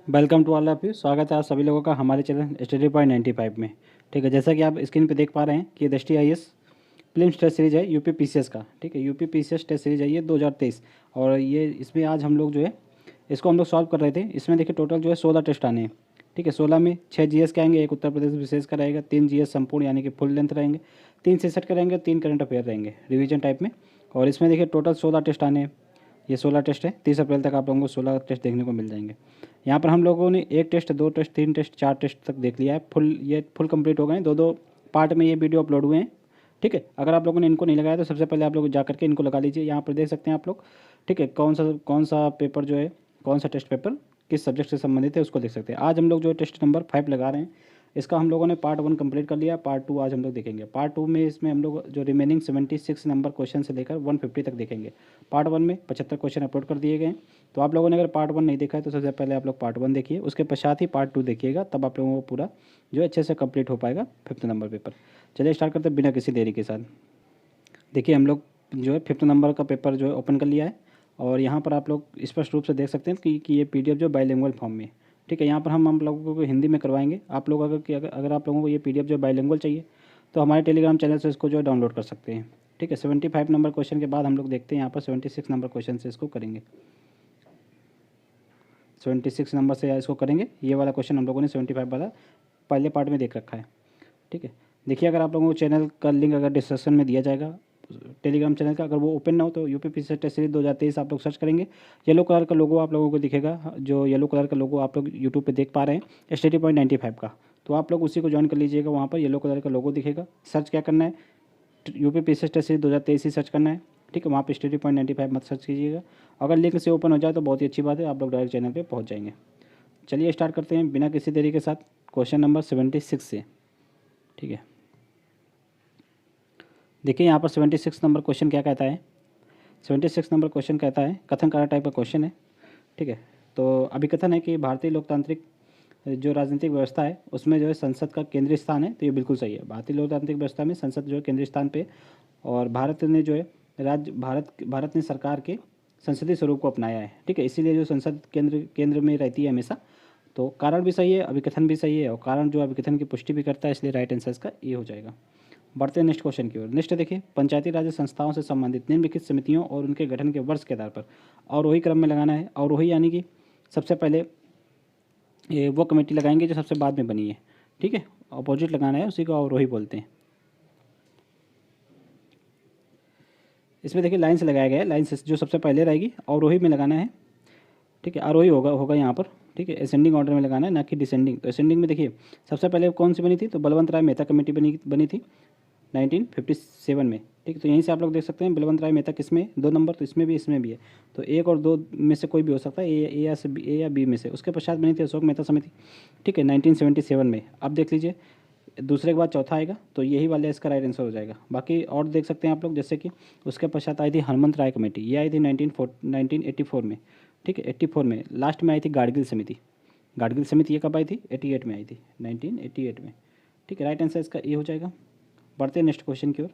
Welcome to all of you. स्वागत है आप सभी लोगों का हमारे चैनल स्टडी पॉइंट 95 में। ठीक है, जैसा कि आप स्क्रीन पे देख पा रहे हैं कि ये Drishti IAS film test series है यूपी पीसीएस का। ठीक है, यूपी पीसीएस टेस्ट सीरीज है ये 2023। और ये इसमें आज हम लोग जो है इसको हम लोग सॉल्व कर रहे थे। इसमें देखिए टोटल जो है 16 टेस्ट आने हैं। ठीक है, 16 में 6 जीएस के आएंगे, एक उत्तर प्रदेश विशेष का रहेगा, 3 जीएस संपूर्ण यानी कि फुल लेंथ रहेंगे, 3 67 के रहेंगे, 3 करंट अफेयर रहेंगे रिवीजन टाइप में। और इसमें देखिए टोटल 16 टेस्ट आने हैं। ये 16 टेस्ट है। 30 अप्रैल तक आप लोगों को 16 टेस्ट देखने को मिल जाएंगे। यहाँ पर हम लोगों ने एक टेस्ट, दो टेस्ट, तीन टेस्ट, 4 टेस्ट तक देख लिया है। फुल कंप्लीट हो गए हैं। दो दो पार्ट में ये वीडियो अपलोड हुए हैं। ठीक है, अगर आप लोगों ने इनको नहीं लगाया तो सबसे पहले आप लोग जा करके इनको लगा लीजिए। यहाँ पर देख सकते हैं आप लोग। ठीक है, कौन सा पेपर जो है, कौन सा टेस्ट पेपर किस सब्जेक्ट से संबंधित है उसको देख सकते हैं। आज हम लोग जो टेस्ट नंबर 5 लगा रहे हैं, इसका हम लोगों ने पार्ट 1 कंप्लीट कर लिया। पार्ट 2 आज हम लोग देखेंगे। पार्ट 2 में इसमें हम लोग जो रिमेनिंग 76 नंबर क्वेश्चन से लेकर 150 तक देखेंगे। पार्ट 1 में 75 क्वेश्चन अपलोड कर दिए गए हैं। तो आप लोगों ने अगर पार्ट 1 नहीं देखा है तो सबसे पहले आप लोग पार्ट 1 देखिए, उसके पश्चात ही पार्ट 2 देखिएगा, तब आप लोगों को पूरा जो है अच्छे से कंप्लीट हो पाएगा 5th नंबर पेपर। चलिए स्टार्ट करते हैं बिना किसी देरी के साथ। देखिए हम लोग जो है 5th नंबर का पेपर जो है ओपन कर लिया है। और यहाँ पर आप लोग स्पष्ट रूप से देख सकते हैं कि ये पीडीएफ जो बाइलिंगुअल फॉर्म में है। ठीक है, यहाँ पर हम लोगों को हिंदी में करवाएंगे। आप लोग अगर आप लोगों को ये पीडीएफ जो बाइलिंगुअल चाहिए तो हमारे टेलीग्राम चैनल से इसको जो है डाउनलोड कर सकते हैं। ठीक है, 75 नंबर क्वेश्चन के बाद हम लोग देखते हैं यहाँ पर 76 नंबर क्वेश्चन से इसको करेंगे। 76 नंबर से इसको करेंगे। ये वाला क्वेश्चन हम लोगों ने 75 वाला पहले पार्ट में देख रखा है। ठीक है, देखिए अगर आप लोगों को चैनल का लिंक अगर डिस्क्रिप्शन में दिया जाएगा टेलीग्राम चैनल का, अगर वो ओपन ना हो तो यूपी पीसीएस टेस्ट सीरीज 2023 आप लोग सर्च करेंगे। येलो कलर का लोगो आप लोगों को दिखेगा, जो येलो कलर का लोगो आप लोग यूट्यूब पे देख पा रहे हैं स्टडी पॉइंट 95 का, तो आप लोग उसी को ज्वाइन कर लीजिएगा। वहाँ पर येलो कलर का लोगो दिखेगा। सर्च क्या करना है, यूपी पीसीएस टेस्ट सीरीज 2023 ही सर्च करना है। ठीक है, वहाँ पर स्टडी पॉइंट 95 मत सर्च कीजिएगा। अगर लिंक से ओपन हो जाए तो बहुत ही अच्छी बात है, आप लोग डायरेक्ट चैनल पर पहुँच जाएंगे। चलिए स्टार्ट करते हैं बिना किसी देरी के साथ क्वेश्चन नंबर 76 से। ठीक है, देखिए यहाँ पर 76 नंबर क्वेश्चन क्या कहता है। 76 नंबर क्वेश्चन कहता है, कथन कारक टाइप का क्वेश्चन है। ठीक है, तो अभिकथन है कि भारतीय लोकतांत्रिक जो राजनीतिक व्यवस्था है उसमें जो है संसद का केंद्रीय स्थान है। तो ये बिल्कुल सही है। भारतीय लोकतांत्रिक व्यवस्था में संसद जो है केंद्रीय स्थान पे, और भारत ने जो है भारत ने सरकार के संसदीय स्वरूप को अपनाया है। ठीक है, इसीलिए जो संसद केंद्र में रहती है हमेशा। तो कारण भी सही है, अभिकथन भी सही है, और कारण जो अभिकथन की पुष्टि भी करता है, इसलिए राइट आंसर इसका ये हो जाएगा। बढ़ते हैं नेक्स्ट क्वेश्चन की ओर। नेक्स्ट देखिए, पंचायती राज संस्थाओं से संबंधित निम्नलिखित समितियों और उनके गठन के वर्ष के आधार पर अवरोही क्रम में लगाना है। अवरोही यानी कि सबसे पहले ये वो कमेटी लगाएंगे जो सबसे बाद में बनी है। ठीक है, अपोजिट लगाना है, उसी को अवरोही बोलते हैं। इसमें देखिए लाइन से लगाया गया है, लाइन से जो सबसे पहले रहेगी अवरोही में लगाना है। ठीक है, आरोही होगा यहाँ पर। ठीक है, असेंडिंग ऑर्डर में लगाना है, ना कि डिसेंडिंग। तो असेंडिंग में देखिए सबसे पहले कौन सी बनी थी, तो बलवंत राय मेहता कमेटी बनी थी 1957 में। ठीक है, तो यहीं से आप लोग देख सकते हैं बलवंत राय मेहता किसमें 2 नंबर, तो इसमें भी है। तो 1 और 2 में से कोई भी हो सकता है, ए या बी में से। उसके पश्चात बनी थी अशोक मेहता समिति। ठीक है, 1977 में। अब देख लीजिए दूसरे के बाद चौथा आएगा, तो यही वाला इसका राइट आंसर हो जाएगा। बाकी और देख सकते हैं आप लोग, जैसे कि उसके पश्चात आई थी हनुमंत राय कमेटी, ये आई थी 1984 में। ठीक है, 84 में। लास्ट में आई थी गाडगिल समिति। गाडगिल समिति ये कब आई थी, 88 में आई थी, 1988 में। ठीक है, राइट आंसर इसका ए हो जाएगा। बढ़ते हैं नेक्स्ट क्वेश्चन की ओर।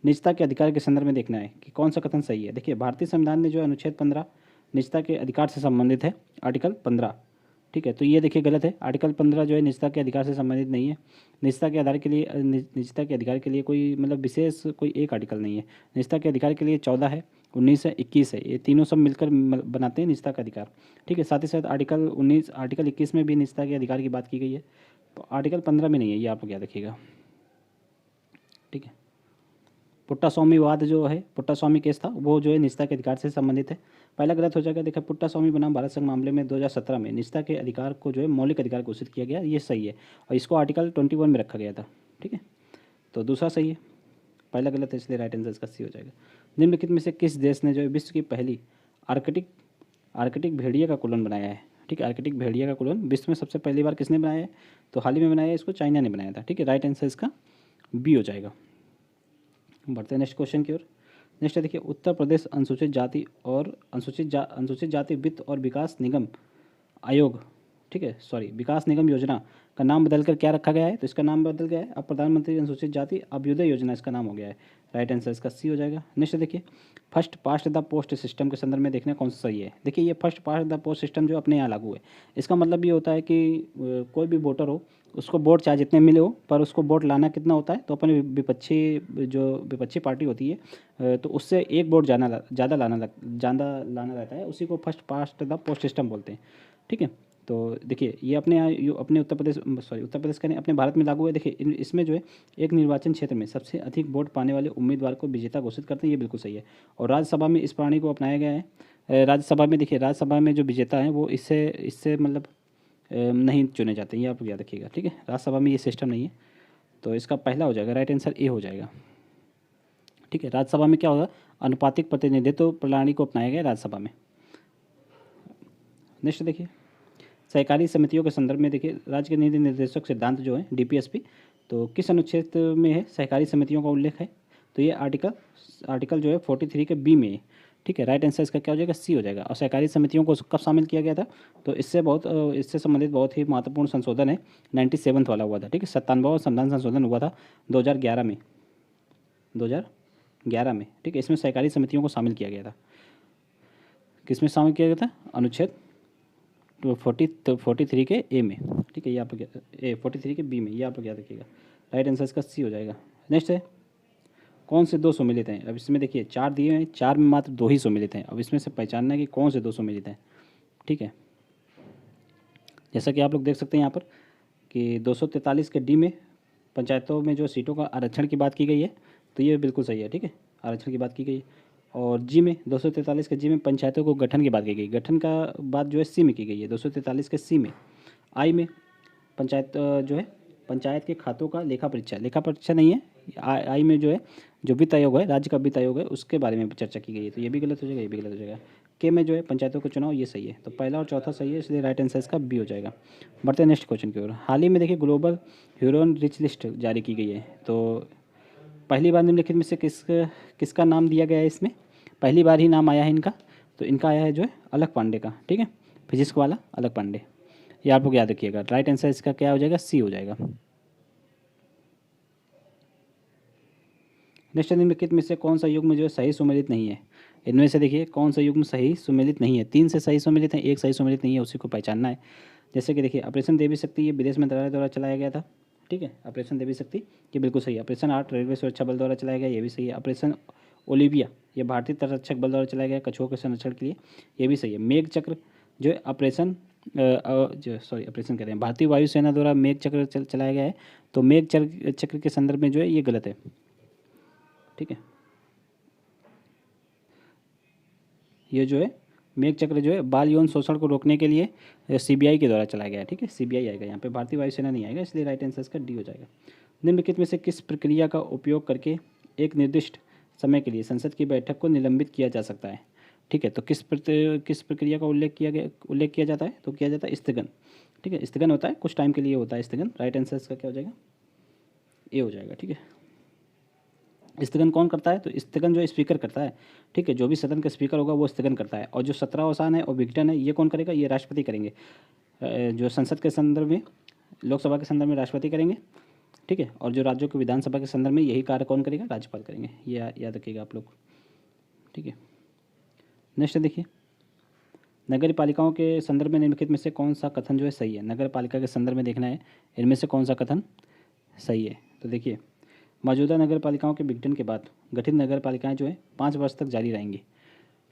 निजता के अधिकार के संदर्भ में देखना है कि कौन सा कथन सही है। देखिए भारतीय संविधान में जो है अनुच्छेद 15 निजता के अधिकार से संबंधित है, आर्टिकल 15। ठीक है, तो ये देखिए गलत है। आर्टिकल 15 जो है निजता के अधिकार से संबंधित नहीं है। निजता के आधार के लिए निजता के अधिकार के लिए कोई मतलब विशेष कोई एक आर्टिकल नहीं है। निजता के अधिकार के लिए 14 है, 19 है, 21 है। ये तीनों सब मिलकर बनाते हैं निजता का अधिकार। ठीक है, साथ ही साथ आर्टिकल 21 में भी निजता के अधिकार की बात की गई है। तो आर्टिकल 15 में नहीं है, ये आप लोग याद रखिएगा। ठीक है, पुट्टा स्वामी वाद जो है, पुट्टा स्वामी केस था, वो जो है निजता के अधिकार से संबंधित है। पहला गलत हो जाएगा। देखिए पुट्टा स्वामी बनाम भारत संघ मामले में 2017 में निजता के अधिकार को जो है मौलिक अधिकार घोषित किया गया, ये सही है। और इसको आर्टिकल 21 में रखा गया था। ठीक है, तो दूसरा सही है, पहला गलत है, इसलिए राइट आंसर इसका सी हो जाएगा। निम्नलिखित में से किस देश ने जो है विश्व की पहली आर्कटिक भेड़िया का कुलन बनाया है। ठीक है, आर्कटिक भेड़िया का कुलन विश्व में सबसे पहली बार किसने बनाया है, तो हाल ही में बनाया है, इसको चाइना ने बनाया था। ठीक है, राइट आंसर इसका बी हो जाएगा। बढ़ते हैं नेक्स्ट क्वेश्चन की ओर। नेक्स्ट देखिए, उत्तर प्रदेश अनुसूचित जाति वित्त और विकास निगम आयोग, ठीक है सॉरी विकास निगम योजना का नाम बदलकर क्या रखा गया है, तो इसका नाम बदल गया है, अब प्रधानमंत्री अनुसूचित जाति अभ्युदय योजना इसका नाम हो गया है। राइट आंसर इसका सी हो जाएगा। नेक्स्ट देखिए, first past the post system के संदर्भ में देखना कौन सा सही है। देखिए ये first past the post system जो अपने यहाँ लागू है, इसका मतलब ये होता है कि कोई भी वोटर हो उसको वोट चाहे जितने मिले हो, पर उसको वोट लाना कितना होता है, तो अपने विपक्षी पार्टी होती है तो उससे एक वोट ज़्यादा लाना रहता है, उसी को first past the post system बोलते हैं। ठीक है, तो देखिए ये अपने उत्तर प्रदेश का नहीं, अपने भारत में लागू है। देखिए इसमें जो है एक निर्वाचन क्षेत्र में सबसे अधिक वोट पाने वाले उम्मीदवार को विजेता घोषित करते हैं, ये बिल्कुल सही है। और राज्यसभा में इस प्रणाली को अपनाया गया है। राज्यसभा में देखिए, राज्यसभा में जो विजेता हैं वो इससे मतलब नहीं चुने जाते, ये आप याद रखिएगा। ठीक है, राज्यसभा में ये सिस्टम नहीं है, तो इसका पहला हो जाएगा, राइट आंसर ए हो जाएगा। ठीक है, राज्यसभा में क्या होगा, अनुपातिक प्रतिनिधित्व प्रणाली को अपनाया गया राज्यसभा में। नेक्स्ट देखिए, सहकारी समितियों के संदर्भ में देखिए, राज्य के नीति निर्देशक सिद्धांत जो है डीपीएसपी, तो किस अनुच्छेद में है सहकारी समितियों का उल्लेख है, तो ये आर्टिकल जो है 43 के बी में है। ठीक है, राइट आंसर इसका क्या हो जाएगा, सी हो जाएगा। और सहकारी समितियों को कब शामिल किया गया था, तो इससे संबंधित बहुत ही महत्वपूर्ण संशोधन है, 97 वाला हुआ था। ठीक है, 97वां संविधान संशोधन हुआ था 2011 में। ठीक है, इसमें सहकारी समितियों को शामिल किया गया था। किसमें शामिल किया गया था, अनुच्छेद 43 के ए में। ठीक है, ये आप लोग 43 के बी में, ये आप लोग याद रखिएगा। राइट आंसर इसका सी हो जाएगा। नेक्स्ट है, कौन से 2 सम्मिलित हैं। अब इसमें देखिए 4 दिए हैं, 4 में मात्र 2 ही सम्मिलित हैं। अब इसमें से पहचानना है कि कौन से 2 सम्मिलित हैं। ठीक है, जैसा कि आप लोग देख सकते हैं यहाँ पर कि 243 के डी में पंचायतों में जो सीटों का आरक्षण की बात की गई है, तो ये बिल्कुल सही है। ठीक है, आरक्षण की बात की गई है। और जी में 243 के जी में पंचायतों को गठन की बात की गई, गठन का बात जो है सी में की गई है 243 के सी में। आई में जो है पंचायत के खातों का लेखा परीक्षा नहीं है। आई में जो है जो वित्त आयोग है, राज्य का वित्त आयोग है, उसके बारे में चर्चा की गई है, तो ये भी गलत हो जाएगा, ये भी गलत हो जाएगा। के में जो है पंचायतों का चुनाव, ये सही है। तो पहला और चौथा सही है, इसलिए राइट आंसर इसका बी हो जाएगा। बढ़ते हैं नेक्स्ट क्वेश्चन की ओर। हाल ही में देखिए ग्लोबल ह्यूरोन रिच लिस्ट जारी की गई है, तो पहली बार निम्नलिखित में से किसका नाम दिया गया है इसमें, पहली बार ही नाम आया है इनका, तो इनका आया है जो है अलख पांडे का। ठीक है, फिजिक्स वाला अलख पांडे, ये आप लोग याद रखिएगा। राइट आंसर इसका क्या हो जाएगा, सी हो जाएगा। नेक्स्ट निम्नलिखित में से कौन सा युग्म जो है सही सुमेलित नहीं है। इनमें से देखिए कौन सा युग्म सही सुमेलित नहीं है, 3 से सही सुमेलित है, 1 सही सुमेलित नहीं है, उसी को पहचानना है। जैसे कि देखिए ऑपरेशन देवी शक्ति, ये विदेश मंत्रालय द्वारा चलाया गया था। ठीक है, ऑपरेशन देवी शक्ति ये बिल्कुल सही है। ऑपरेशन 8 रेलवे सुरक्षा बल द्वारा चलाया गया, ये भी सही है। ऑपरेशन ओलिविया ये भारतीय तटरक्षक बल द्वारा चलाया गया कछुओं के संरक्षण के लिए, ये भी सही है। मेघ चक्र जो है ऑपरेशन कह रहे हैं, भारतीय वायुसेना द्वारा मेघ चक्र चलाया गया है, तो मेघ चक्र के संदर्भ में जो है ये गलत है। ठीक है, ये जो है मेघ चक्र जो है बाल यौन शोषण को रोकने के लिए सीबीआई के द्वारा चलाया गया है। ठीक है, सीबीआई आएगा यहाँ पे, भारतीय वायुसेना नहीं आएगा, इसलिए राइट आंसर इसका डी हो जाएगा। निम्नलिखित में से किस प्रक्रिया का उपयोग करके एक निर्दिष्ट समय के लिए संसद की बैठक को निलंबित किया जा सकता है। ठीक है, तो किस प्रक्रिया का उल्लेख किया जाता है, तो किया जाता है स्थगन। ठीक है, स्थगन होता है, कुछ टाइम के लिए होता है स्थगन। राइट आंसर इसका क्या हो जाएगा, ए हो जाएगा। ठीक है, स्थगन कौन करता है, तो स्थगन जो स्पीकर करता है। ठीक है, जो भी सदन का स्पीकर होगा वो स्थगन करता है। और जो 17 अवसान है और विघटन है, ये कौन करेगा, ये राष्ट्रपति करेंगे। जो संसद के संदर्भ में, लोकसभा के संदर्भ में राष्ट्रपति करेंगे। ठीक है, और जो राज्यों के विधानसभा के संदर्भ में यही कार्य कौन करेगा, राज्यपाल करेंगे, ये याद रखिएगा आप लोग। ठीक है, नेक्स्ट देखिए, नगर पालिकाओं के संदर्भ में निम्नलिखित में से कौन सा कथन जो है सही है। नगर पालिका के संदर्भ में देखना है इनमें से कौन सा कथन सही है। तो देखिए, मौजूदा नगर पालिकाओं के विघटन के बाद गठित नगर पालिकाएँ जो है 5 वर्ष तक जारी रहेंगी।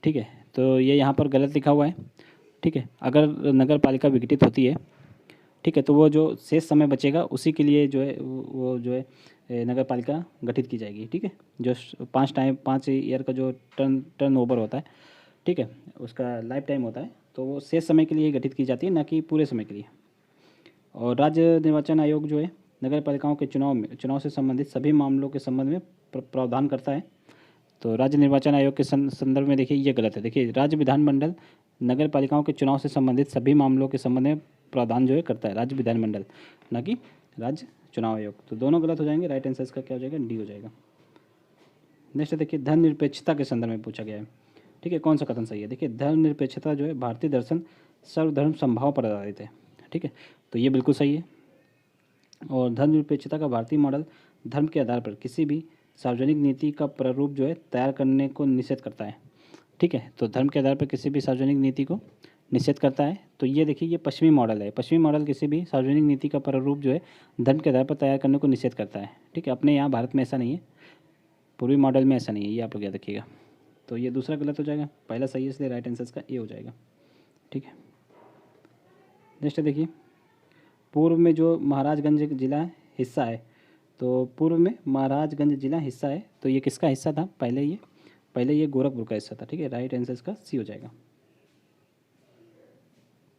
ठीक है, तो ये यहाँ पर गलत लिखा हुआ है। ठीक है, अगर नगर पालिका विघटित होती है, ठीक है, तो वो जो शेष समय बचेगा उसी के लिए जो है वो जो है नगर पालिका गठित की जाएगी। ठीक है, जो 5 ईयर का जो टर्न ओवर होता है, ठीक है, उसका लाइफ टाइम होता है, तो वो शेष समय के लिए गठित की जाती है, ना कि पूरे समय के लिए। और राज्य निर्वाचन आयोग जो है नगर पालिकाओं के चुनाव से संबंधित सभी मामलों के संबंध में प्रावधान करता है। तो राज्य निर्वाचन आयोग के संदर्भ में देखिए ये गलत है। देखिए, राज्य विधानमंडल नगर पालिकाओं के चुनाव से संबंधित सभी मामलों के संबंध में प्रावधान जो है करता है राज्य विधानमंडल, ना कि राज्य चुनाव आयोग। तो दोनों गलत हो जाएंगे। राइट आंसर इसका क्या हो जाएगा, डी हो जाएगा। नेक्स्ट देखिए, धर्मनिरपेक्षता के संदर्भ में पूछा गया है। ठीक है, कौन सा कथन सही है। देखिए, धर्मनिरपेक्षता जो है भारतीय दर्शन सर्वधर्म संभाव पर आधारित है। ठीक है, तो ये बिल्कुल सही है। और धर्मनिरपेक्षता का भारतीय मॉडल धर्म के आधार पर किसी भी सार्वजनिक नीति का प्रारूप जो है तैयार करने को निषेध करता है। ठीक है, तो धर्म के आधार पर किसी भी सार्वजनिक नीति को निषेध करता है। तो ये देखिए, ये पश्चिमी मॉडल है। पश्चिमी मॉडल किसी भी सार्वजनिक नीति का प्रारूप जो है धर्म के आधार पर तैयार करने को निषेध करता है। ठीक है, अपने यहाँ भारत में ऐसा नहीं है, पूर्वी मॉडल में ऐसा नहीं है, ये आप लोग याद रखिएगा। तो ये दूसरा गलत हो जाएगा, पहला सही है, इसलिए राइट आंसर इसका ए हो जाएगा। ठीक है, नेक्स्ट देखिए, पूर्व में जो महाराजगंज जिला हिस्सा है, तो पूर्व में महाराजगंज जिला हिस्सा है, तो ये किसका हिस्सा था? पहले ये गोरखपुर का हिस्सा था। ठीक है, राइट आंसर इसका सी हो जाएगा।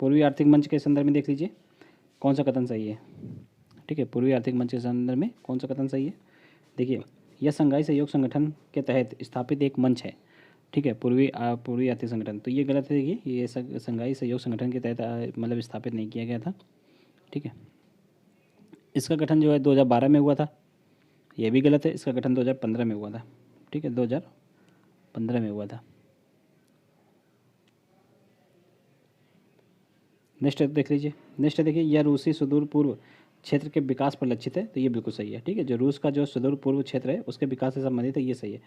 पूर्वी आर्थिक मंच के संदर्भ में देख लीजिए कौन सा कथन सही है। ठीक है, पूर्वी आर्थिक मंच के संदर्भ में कौन सा कथन सही है? देखिए, यह शंघाई सहयोग संगठन के तहत स्थापित एक मंच है। ठीक है, पूर्वी आर्थिक संगठन, तो ये गलत है। देखिए, ये शंघाई सहयोग संगठन के तहत मतलब स्थापित नहीं किया गया था। ठीक है, इसका गठन जो है 2012 में हुआ था, ये भी गलत है। इसका गठन 2015 में हुआ था। ठीक है, 2015 में हुआ था। नेक्स्ट देख लीजिए, नेक्स्ट देखिए, यह रूसी सुदूर पूर्व क्षेत्र के विकास पर लक्षित है, तो ये बिल्कुल सही है। ठीक है, जो रूस का जो सुदूर पूर्व क्षेत्र है उसके विकास से संबंधित है, ये सही है।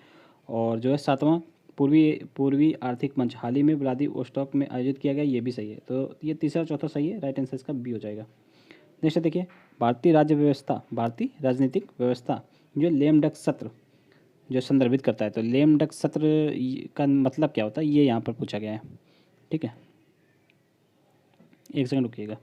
और जो है 7वां पूर्वी आर्थिक मंच हाल ही में व्लादिवोस्टॉक में आयोजित किया गया, ये भी सही है। तो ये तीसरा और चौथा सही है, राइट आंसर इसका बी हो जाएगा। नेक्स्ट देखिए, भारतीय राजनीतिक व्यवस्था जो लेम डक सत्र जो संदर्भित करता है, तो लेम डक सत्र का मतलब क्या होता है, ये यहाँ पर पूछा गया है। ठीक है, एक सेकंड रुकिएगा।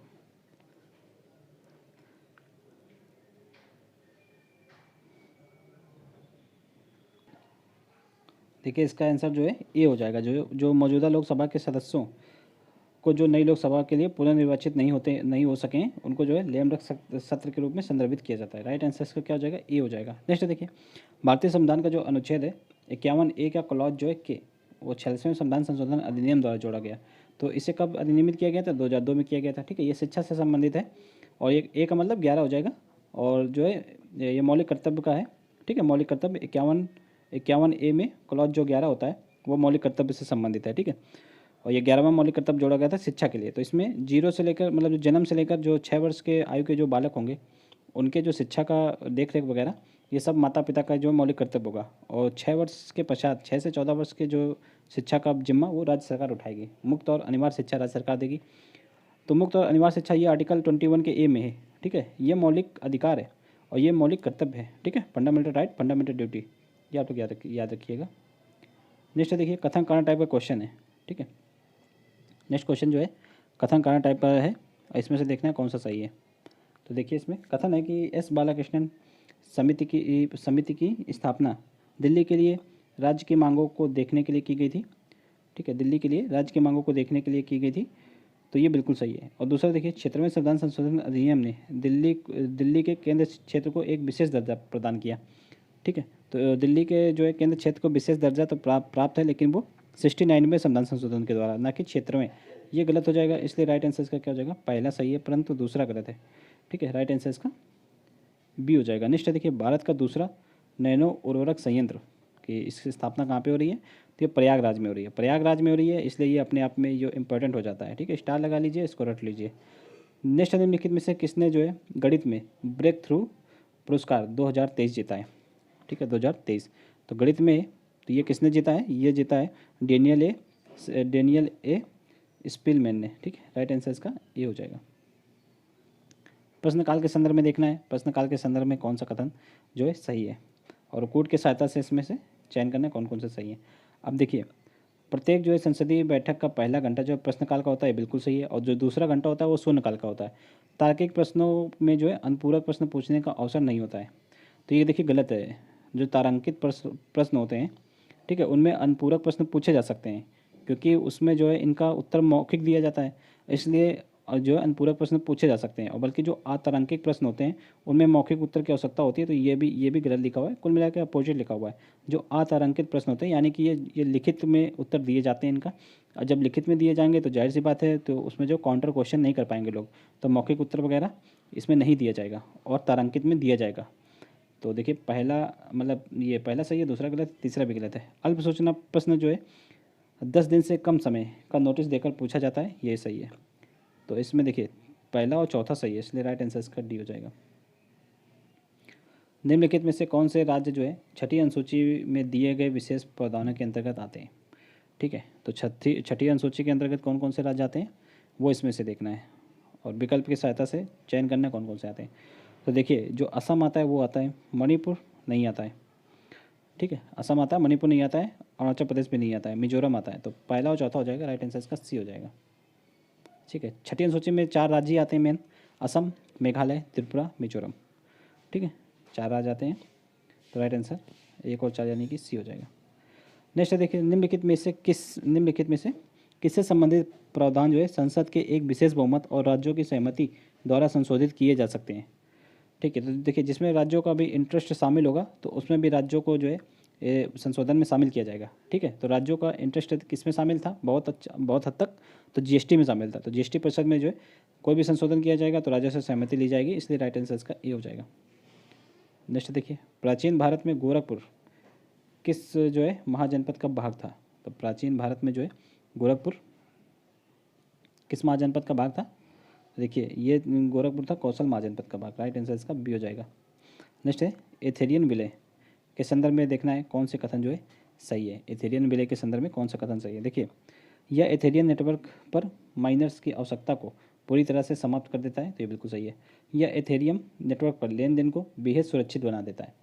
देखिए, इसका आंसर जो है ए हो जाएगा। जो मौजूदा लोकसभा के सदस्यों को जो नई लोकसभा के लिए पुनर्निर्वाचित नहीं हो सकें, उनको जो है लेम डक सत्र के रूप में संदर्भित किया जाता है। राइट आंसर इसका क्या हो जाएगा? ए हो जाएगा। नेक्स्ट देखिए, भारतीय संविधान का जो अनुच्छेद है 51A का क्लॉज जो है के, वो 46वें संविधान संशोधन अधिनियम द्वारा जोड़ा गया। तो इसे कब अधिनियमित किया गया था? 2002 में किया गया था। ठीक है, ये शिक्षा से संबंधित है, और ये ए का मतलब 11 हो जाएगा, और जो है ये मौलिक कर्तव्य का है। ठीक है, मौलिक कर्तव्य 51A में क्लॉज जो 11 होता है वो मौलिक कर्तव्य से संबंधित है। ठीक है, और ये 11वां मौलिक कर्तव्य जोड़ा गया था शिक्षा के लिए। तो इसमें 0 से लेकर मतलब जो जन्म से लेकर जो 6 वर्ष के आयु के जो बालक होंगे उनके जो शिक्षा का देख रेख वगैरह, ये सब माता पिता का जो मौलिक कर्तव्य होगा। और 6 वर्ष के पश्चात 6 से 14 वर्ष के जो शिक्षा का जिम्मा वो राज्य सरकार उठाएगी। मुक्त और अनिवार्य शिक्षा राज्य सरकार देगी। तो मुक्त और अनिवार्य शिक्षा ये आर्टिकल 21 के ए में है। ठीक है, ये मौलिक अधिकार है और ये मौलिक कर्तव्य है। ठीक है, फंडामेंटल राइट, फंडामेंटल ड्यूटी, ये आप लोग याद रखिएगा। नेक्स्ट देखिए, कथन कारण टाइप का क्वेश्चन है। ठीक है, नेक्स्ट क्वेश्चन जो है कथन कारण टाइप का है, और इसमें से देखना है कौन सा सही है। तो देखिए, इसमें कथन है कि एस बालाकृष्णन समिति की स्थापना दिल्ली के लिए राज्य की मांगों को देखने के लिए की गई थी। ठीक है, दिल्ली के लिए राज्य की मांगों को देखने के लिए की गई थी, तो ये बिल्कुल सही है। और दूसरा देखिए, क्षेत्रमय संविधान संशोधन अधिनियम ने दिल्ली के केंद्र क्षेत्र को एक विशेष दर्जा प्रदान किया। ठीक है, तो दिल्ली के जो है केंद्र क्षेत्र को विशेष दर्जा तो प्राप्त है, लेकिन वो 69 में संविधान संशोधन के द्वारा, ना कि क्षेत्र में। ये गलत हो जाएगा, इसलिए राइट आंसर इसका क्या हो जाएगा? पहला सही है परंतु दूसरा गलत है। ठीक है, राइट आंसर इसका बी हो जाएगा। नेक्स्ट देखिए, भारत का दूसरा नैनो उर्वरक संयंत्र की इसकी स्थापना कहाँ पे हो रही है? तो ये प्रयागराज में हो रही है। प्रयागराज में हो रही है, इसलिए ये अपने आप में जो इंपॉर्टेंट हो जाता है। ठीक है, स्टार लगा लीजिए, इसको रट लीजिए। नेक्स्ट निम्नलिखित में से किसने जो है गणित में ब्रेक थ्रू पुरस्कार 2023 जीता है? ठीक है, 2023। तो गणित में तो ये किसने जीता है? ये जीता है डेनियल ए स्पिलमैन ने। ठीक है, राइट आंसर इसका ये हो जाएगा। प्रश्नकाल के संदर्भ में देखना है, प्रश्नकाल के संदर्भ में कौन सा कथन जो है सही है, और कूट की सहायता से इसमें से चयन करना है कौन कौन सा सही है। अब देखिए, प्रत्येक जो है संसदीय बैठक का पहला घंटा जो प्रश्नकाल का होता है बिल्कुल सही है, और जो दूसरा घंटा होता है वो शून्यकाल का होता है। तार्किक प्रश्नों में जो है अनुपूरक प्रश्न पूछने का अवसर नहीं होता है, तो ये देखिए गलत है। जो तारांकित प्रश्न होते हैं, ठीक है, उनमें अनुपूरक प्रश्न पूछे जा सकते हैं, क्योंकि उसमें जो है इनका उत्तर मौखिक दिया जाता है, इसलिए जो है अनुपूरक प्रश्न पूछे जा सकते हैं। और बल्कि जो अतारांकिक प्रश्न होते हैं उनमें मौखिक उत्तर की आवश्यकता होती है, तो ये भी गलत लिखा हुआ है। कुल मिलाकर अपोजिट लिखा हुआ है। जो अतारांकित प्रश्न होते हैं यानी कि ये लिखित में उत्तर दिए जाते हैं इनका, और जब लिखित में दिए जाएंगे तो जाहिर सी बात है, तो उसमें जो काउंटर क्वेश्चन नहीं कर पाएंगे लोग, तो मौखिक उत्तर वगैरह इसमें नहीं दिया जाएगा और तारांकित में दिया जाएगा। तो देखिए, पहला मतलब ये पहला सही है, दूसरा गलत, तीसरा भी गलत है। अल्प सूचना प्रश्न जो है 10 दिन से कम समय का नोटिस देकर पूछा जाता है, ये सही है। तो इसमें देखिए पहला और चौथा सही है, इसलिए राइट आंसर इसका डी हो जाएगा। निम्नलिखित में से कौन से राज्य जो है छठी अनुसूची में दिए गए विशेष प्रावधानों के अंतर्गत आते हैं? ठीक है, तो छठी अनुसूची के अंतर्गत कौन कौन से राज्य आते हैं वो इसमें से देखना है और विकल्प की सहायता से चयन करना कौन कौन से आते हैं। तो देखिए जो असम आता है वो आता है, मणिपुर नहीं आता है, ठीक है, असम आता है, मणिपुर नहीं आता है, अरुणाचल प्रदेश भी नहीं आता है, मिजोरम आता है। तो पहला और चौथा हो जाएगा, राइट आंसर इसका सी हो जाएगा। ठीक है, छठी अनुसूची में 4 राज्य आते हैं मेन, असम, मेघालय, त्रिपुरा, मिजोरम। ठीक है, 4 राज्य आते हैं, तो राइट आंसर 1 और 4 यानी कि सी हो जाएगा। नेक्स्ट देखिए, निम्नलिखित में से किससे संबंधित प्रावधान जो है संसद के एक विशेष बहुमत और राज्यों की सहमति द्वारा संशोधित किए जा सकते हैं? ठीक है, तो देखिए जिसमें राज्यों का भी इंटरेस्ट शामिल होगा तो उसमें भी राज्यों को जो है संशोधन में शामिल किया जाएगा। ठीक है, तो राज्यों का इंटरेस्ट किस में शामिल था, बहुत हद तक तो जीएसटी में शामिल था। तो जीएसटी परिषद में जो है कोई भी संशोधन किया जाएगा तो राज्यों से सहमति ली जाएगी, इसलिए राइट आंसर इसका ए हो जाएगा। नेक्स्ट देखिए, प्राचीन भारत में गोरखपुर किस जो है महाजनपद का भाग था? तो प्राचीन भारत में जो है गोरखपुर किस महाजनपद का भाग था? देखिए ये गोरखपुर था कौशल महाजनपद का भाग, राइट आंसर इसका बी हो जाएगा। नेक्स्ट है एथेरियन विलय के संदर्भ में देखना है कौन से कथन जो है सही है। एथेरियन विलय के संदर्भ में कौन सा कथन सही है? देखिए यह एथेरियन नेटवर्क पर माइनर्स की आवश्यकता को पूरी तरह से समाप्त कर देता है, तो ये बिल्कुल सही है। यह एथेरियम नेटवर्क पर लेन देन को बेहद सुरक्षित बना देता है,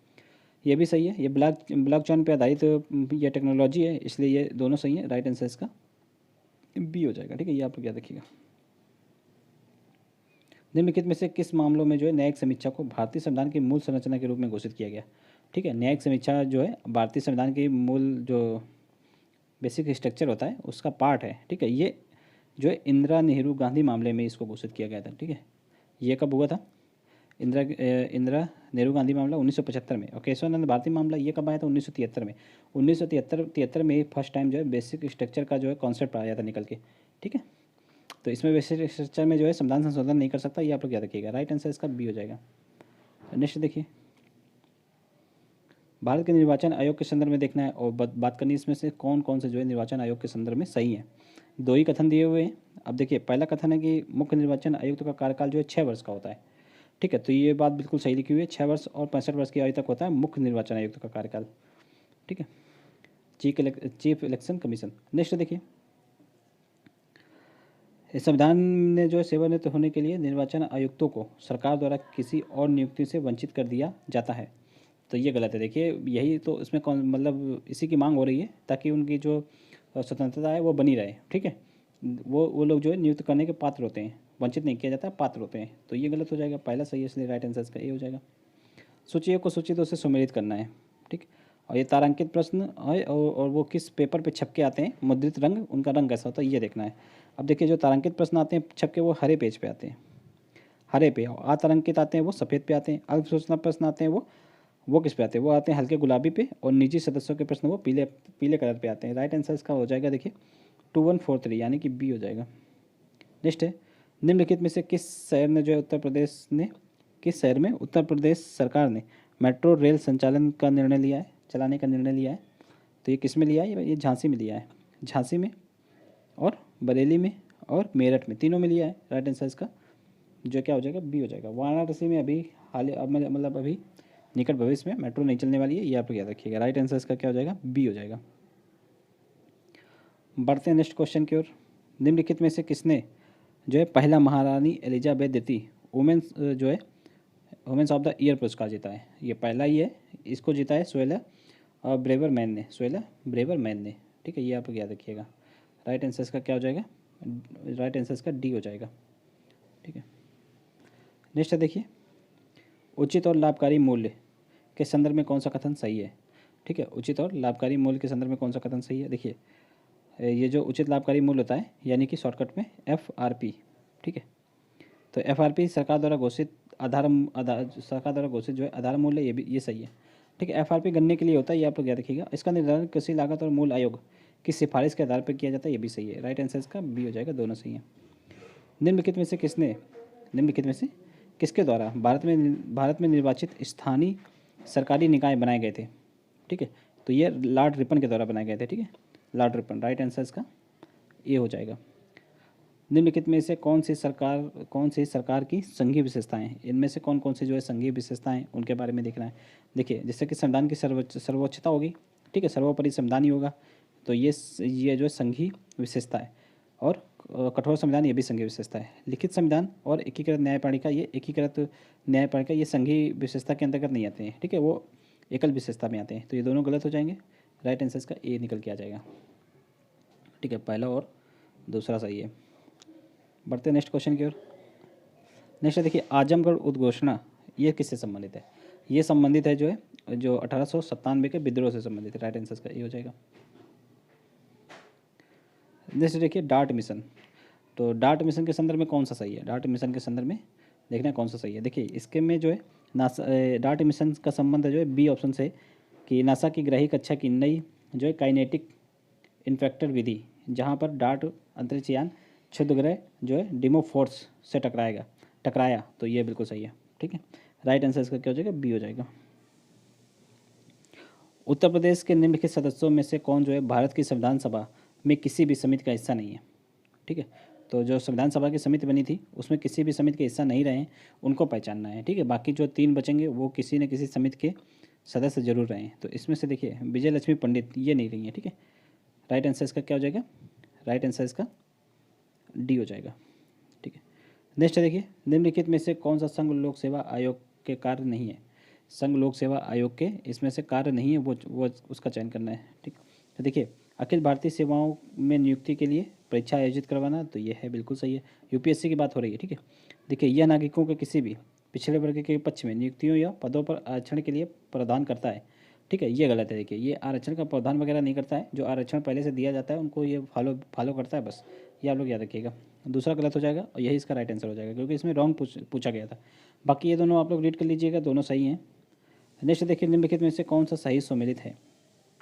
ये भी सही है। ये ब्लॉकचेन पर आधारित यह टेक्नोलॉजी है, इसलिए ये दोनों सही है, राइट आंसर इसका बी हो जाएगा। ठीक है, ये आप लोग याद रखिएगा। निम्नलिखित में से किस मामलों में जो है न्यायिक समीक्षा को भारतीय संविधान की मूल संरचना के रूप में घोषित किया गया? ठीक है, न्यायिक समीक्षा जो है भारतीय संविधान की मूल जो बेसिक स्ट्रक्चर होता है उसका पार्ट है। ठीक है, ये जो है इंदिरा नेहरू गांधी मामले में इसको घोषित किया गया था। ठीक है, ये कब हुआ था? इंदिरा नेहरू गांधी मामला 1975 में, और केशवानंद भारती मामला ये कब आया था? 1973 में। 1973 में फर्स्ट टाइम जो है बेसिक स्ट्रक्चर का जो है कॉन्सेप्ट आया था निकल के। ठीक है, तो इसमें बेसिक स्ट्रक्चर में जो है संविधान संशोधन नहीं कर सकता, ये आप लोग याद रखिएगा, राइट आंसर इसका बी हो जाएगा। नेक्स्ट देखिए, भारत के निर्वाचन आयोग के संदर्भ में देखना है और बात करनी इसमें से कौन कौन से जो है निर्वाचन आयोग के संदर्भ में सही है। 2 ही कथन दिए हुए हैं। अब देखिए पहला कथन है कि मुख्य निर्वाचन आयुक्त का कार्यकाल जो है 6 वर्ष का होता है। ठीक है, तो ये बात बिल्कुल सही लिखी हुई है, 6 वर्ष और 65 वर्ष की आयु तक होता है मुख्य निर्वाचन आयुक्त का कार्यकाल। ठीक है, चीफ इलेक्शन कमीशन। नेक्स्ट देखिए, इस संविधान ने जो है सेवानिवृत्त होने के लिए निर्वाचन आयुक्तों को सरकार द्वारा किसी और नियुक्ति से वंचित कर दिया जाता है, तो ये गलत है। देखिए यही तो इसमें कौन मतलब इसी की मांग हो रही है ताकि उनकी जो स्वतंत्रता है वो बनी रहे। ठीक है, वो लोग जो है नियुक्त करने के पात्र होते हैं, वंचित नहीं किया जाता, पात्र होते हैं, तो ये गलत हो जाएगा। पहला सही है, इसलिए राइट आंसर इसका ए हो जाएगा। सूची को सूची 2 से सुमेलित करना है। ठीक, और ये तारांकित प्रश्न है और वो किस पेपर पे छपके आते हैं, मुद्रित रंग, उनका रंग कैसा होता है ये देखना है। अब देखिए जो तारांकित प्रश्न आते हैं छपके वो हरे पेज पे आते हैं, हरे पे, और अतारांकित आते हैं वो सफ़ेद पे आते हैं। अल्प सूचना प्रश्न आते हैं वो किस पे आते हैं? वो आते हैं हल्के गुलाबी पे, और निजी सदस्यों के प्रश्न वो पीले कलर पे आते हैं। राइट आंसर इसका हो जाएगा देखिए 2143 यानी कि बी हो जाएगा। नेक्स्ट है, निम्नलिखित में से किस शहर में उत्तर प्रदेश सरकार ने मेट्रो रेल संचालन का निर्णय लिया है, चलाने का निर्णय लिया है? तो ये किस में लिया है? ये झांसी में लिया है, झांसी में और बरेली में और मेरठ में, तीनों में लिया है। राइट आंसर इसका जो क्या हो जाएगा बी हो जाएगा। वाराणसी में अभी मतलब अभी निकट भविष्य में मेट्रो नहीं चलने वाली है, ये आप लोग याद रखिएगा। राइट आंसर इसका क्या हो जाएगा बी हो जाएगा। बढ़ते हैं नेक्स्ट क्वेश्चन की ओर। निम्नलिखित में से किसने जो है पहला महारानी एलिजाबेथ द्वितीय वुमेन्स जो है वुमेन्स ऑफ द ईयर पुरस्कार जीता है? ये पहला ही है, इसको जीता है सोहेला ब्रेवरमैन ने। ठीक है, ये आप लोग याद रखिएगा। राइट आंसर इसका क्या हो जाएगा? राइट आंसर इसका डी हो जाएगा। ठीक है, नेक्स्ट देखिए, उचित और लाभकारी मूल्य के संदर्भ में कौन सा कथन सही है? ठीक है, उचित और लाभकारी मूल्य के संदर्भ में कौन सा कथन सही है? देखिए ये जो उचित लाभकारी मूल्य होता है यानी कि शॉर्टकट में FRP। ठीक है, तो FRP सरकार द्वारा घोषित जो है आधार मूल्य, ये सही है। ठीक है, FRP गन्ने के लिए होता है, ये आप लोग याद रखिएगा। इसका निर्धारण कृषि लागत और मूल आयोग की सिफारिश के आधार पर किया जाता है, ये भी सही है। राइट आंसर इसका बी हो जाएगा, दोनों सही है। निम्नलिखित में से किसके द्वारा भारत में निर्वाचित स्थानीय सरकारी निकाय बनाए गए थे? ठीक है, तो ये लॉर्ड रिपन के द्वारा बनाए गए थे। ठीक है, लॉर्ड रिपन, राइट आंसर इसका ए हो जाएगा। निम्नलिखित में से कौन सी सरकार की संघीय विशेषताएं हैं? इनमें से कौन कौन सी जो है संघीय विशेषताएं उनके बारे में देखना है। देखिए जैसे कि संविधान की सर्वोच्चता होगी, ठीक है, सर्वोपरि संविधान ही होगा, तो ये जो है संघीय विशेषता है। और कठोर संविधान ये भी संघीय विशेषता है। लिखित संविधान और एकीकृत न्यायपालिका ये संघीय विशेषता के अंतर्गत नहीं आते हैं, ठीक है, वो एकल विशेषता में आते हैं। तो ये दोनों गलत हो जाएंगे, राइट आंसर इसका ए निकल के आ जाएगा, ठीक है, पहला और दूसरा सही है। बढ़ते हैं नेक्स्ट क्वेश्चन की ओर। नेक्स्ट देखिए आजमगढ़ उद्घोषणा ये किससे संबंधित है? ये संबंधित है जो 1897 के विद्रोह से संबंधित है, राइट आंसर इसका ए हो जाएगा। नेक्स्ट देखिए डार्ट मिशन, तो डार्ट मिशन के संदर्भ में कौन सा सही है? डार्ट मिशन के संदर्भ में देखना है कौन सा सही है। देखिए इसके में जो है नासा डार्ट मिशन का संबंध जो है बी ऑप्शन से कि नासा की ग्राही कक्षा की नई जो है काइनेटिक इन्फेक्टर विधि, जहाँ पर डार्ट अंतरिक्ष यान क्षुद्रग्रह जो है डिमोफोर्स से टकराया, तो ये बिल्कुल सही है, ठीक है, राइट आंसर इसका क्या हो जाएगा? बी हो जाएगा। उत्तर प्रदेश के निम्नलिखित सदस्यों में से कौन जो है भारत की संविधान सभा में किसी भी समिति का हिस्सा नहीं है? ठीक है, तो जो संविधान सभा की समिति बनी थी उसमें किसी भी समिति के हिस्सा नहीं रहे हैं, उनको पहचानना है, ठीक है। बाकी जो 3 बचेंगे वो किसी न किसी समिति के सदस्य जरूर रहे हैं। तो इसमें से देखिए विजय लक्ष्मी पंडित ये नहीं रही है, ठीक है, राइट आंसर इसका क्या हो जाएगा? राइट आंसर इसका डी हो जाएगा, ठीक है। नेक्स्ट देखिए निम्नलिखित में से कौन सा संघ लोक सेवा आयोग के कार्य नहीं है? संघ लोक सेवा आयोग के इसमें से कार्य नहीं है, वो उसका चयन करना है, ठीक। तो देखिए अखिल भारतीय सेवाओं में नियुक्ति के लिए परीक्षा आयोजित करवाना, तो ये है बिल्कुल सही है, यूपीएससी की बात हो रही है, ठीक है। देखिए यह नागरिकों के किसी भी पिछड़े वर्ग के पक्ष में नियुक्तियों या पदों पर आरक्षण के लिए प्रावधान करता है, ठीक है, ये गलत है। देखिए ये आरक्षण का प्रावधान वगैरह नहीं करता है, जो आरक्षण पहले से दिया जाता है उनको ये फॉलो करता है, बस ये आप लोग याद रखिएगा। दूसरा गलत हो जाएगा और यही इसका राइट आंसर हो जाएगा, क्योंकि इसमें रॉन्ग पूछा गया था। बाकी ये दोनों आप लोग रीड कर लीजिएगा, दोनों सही हैं। नेक्स्ट देखिए निम्नलिखित में से कौन सा सही सम्मिलित है?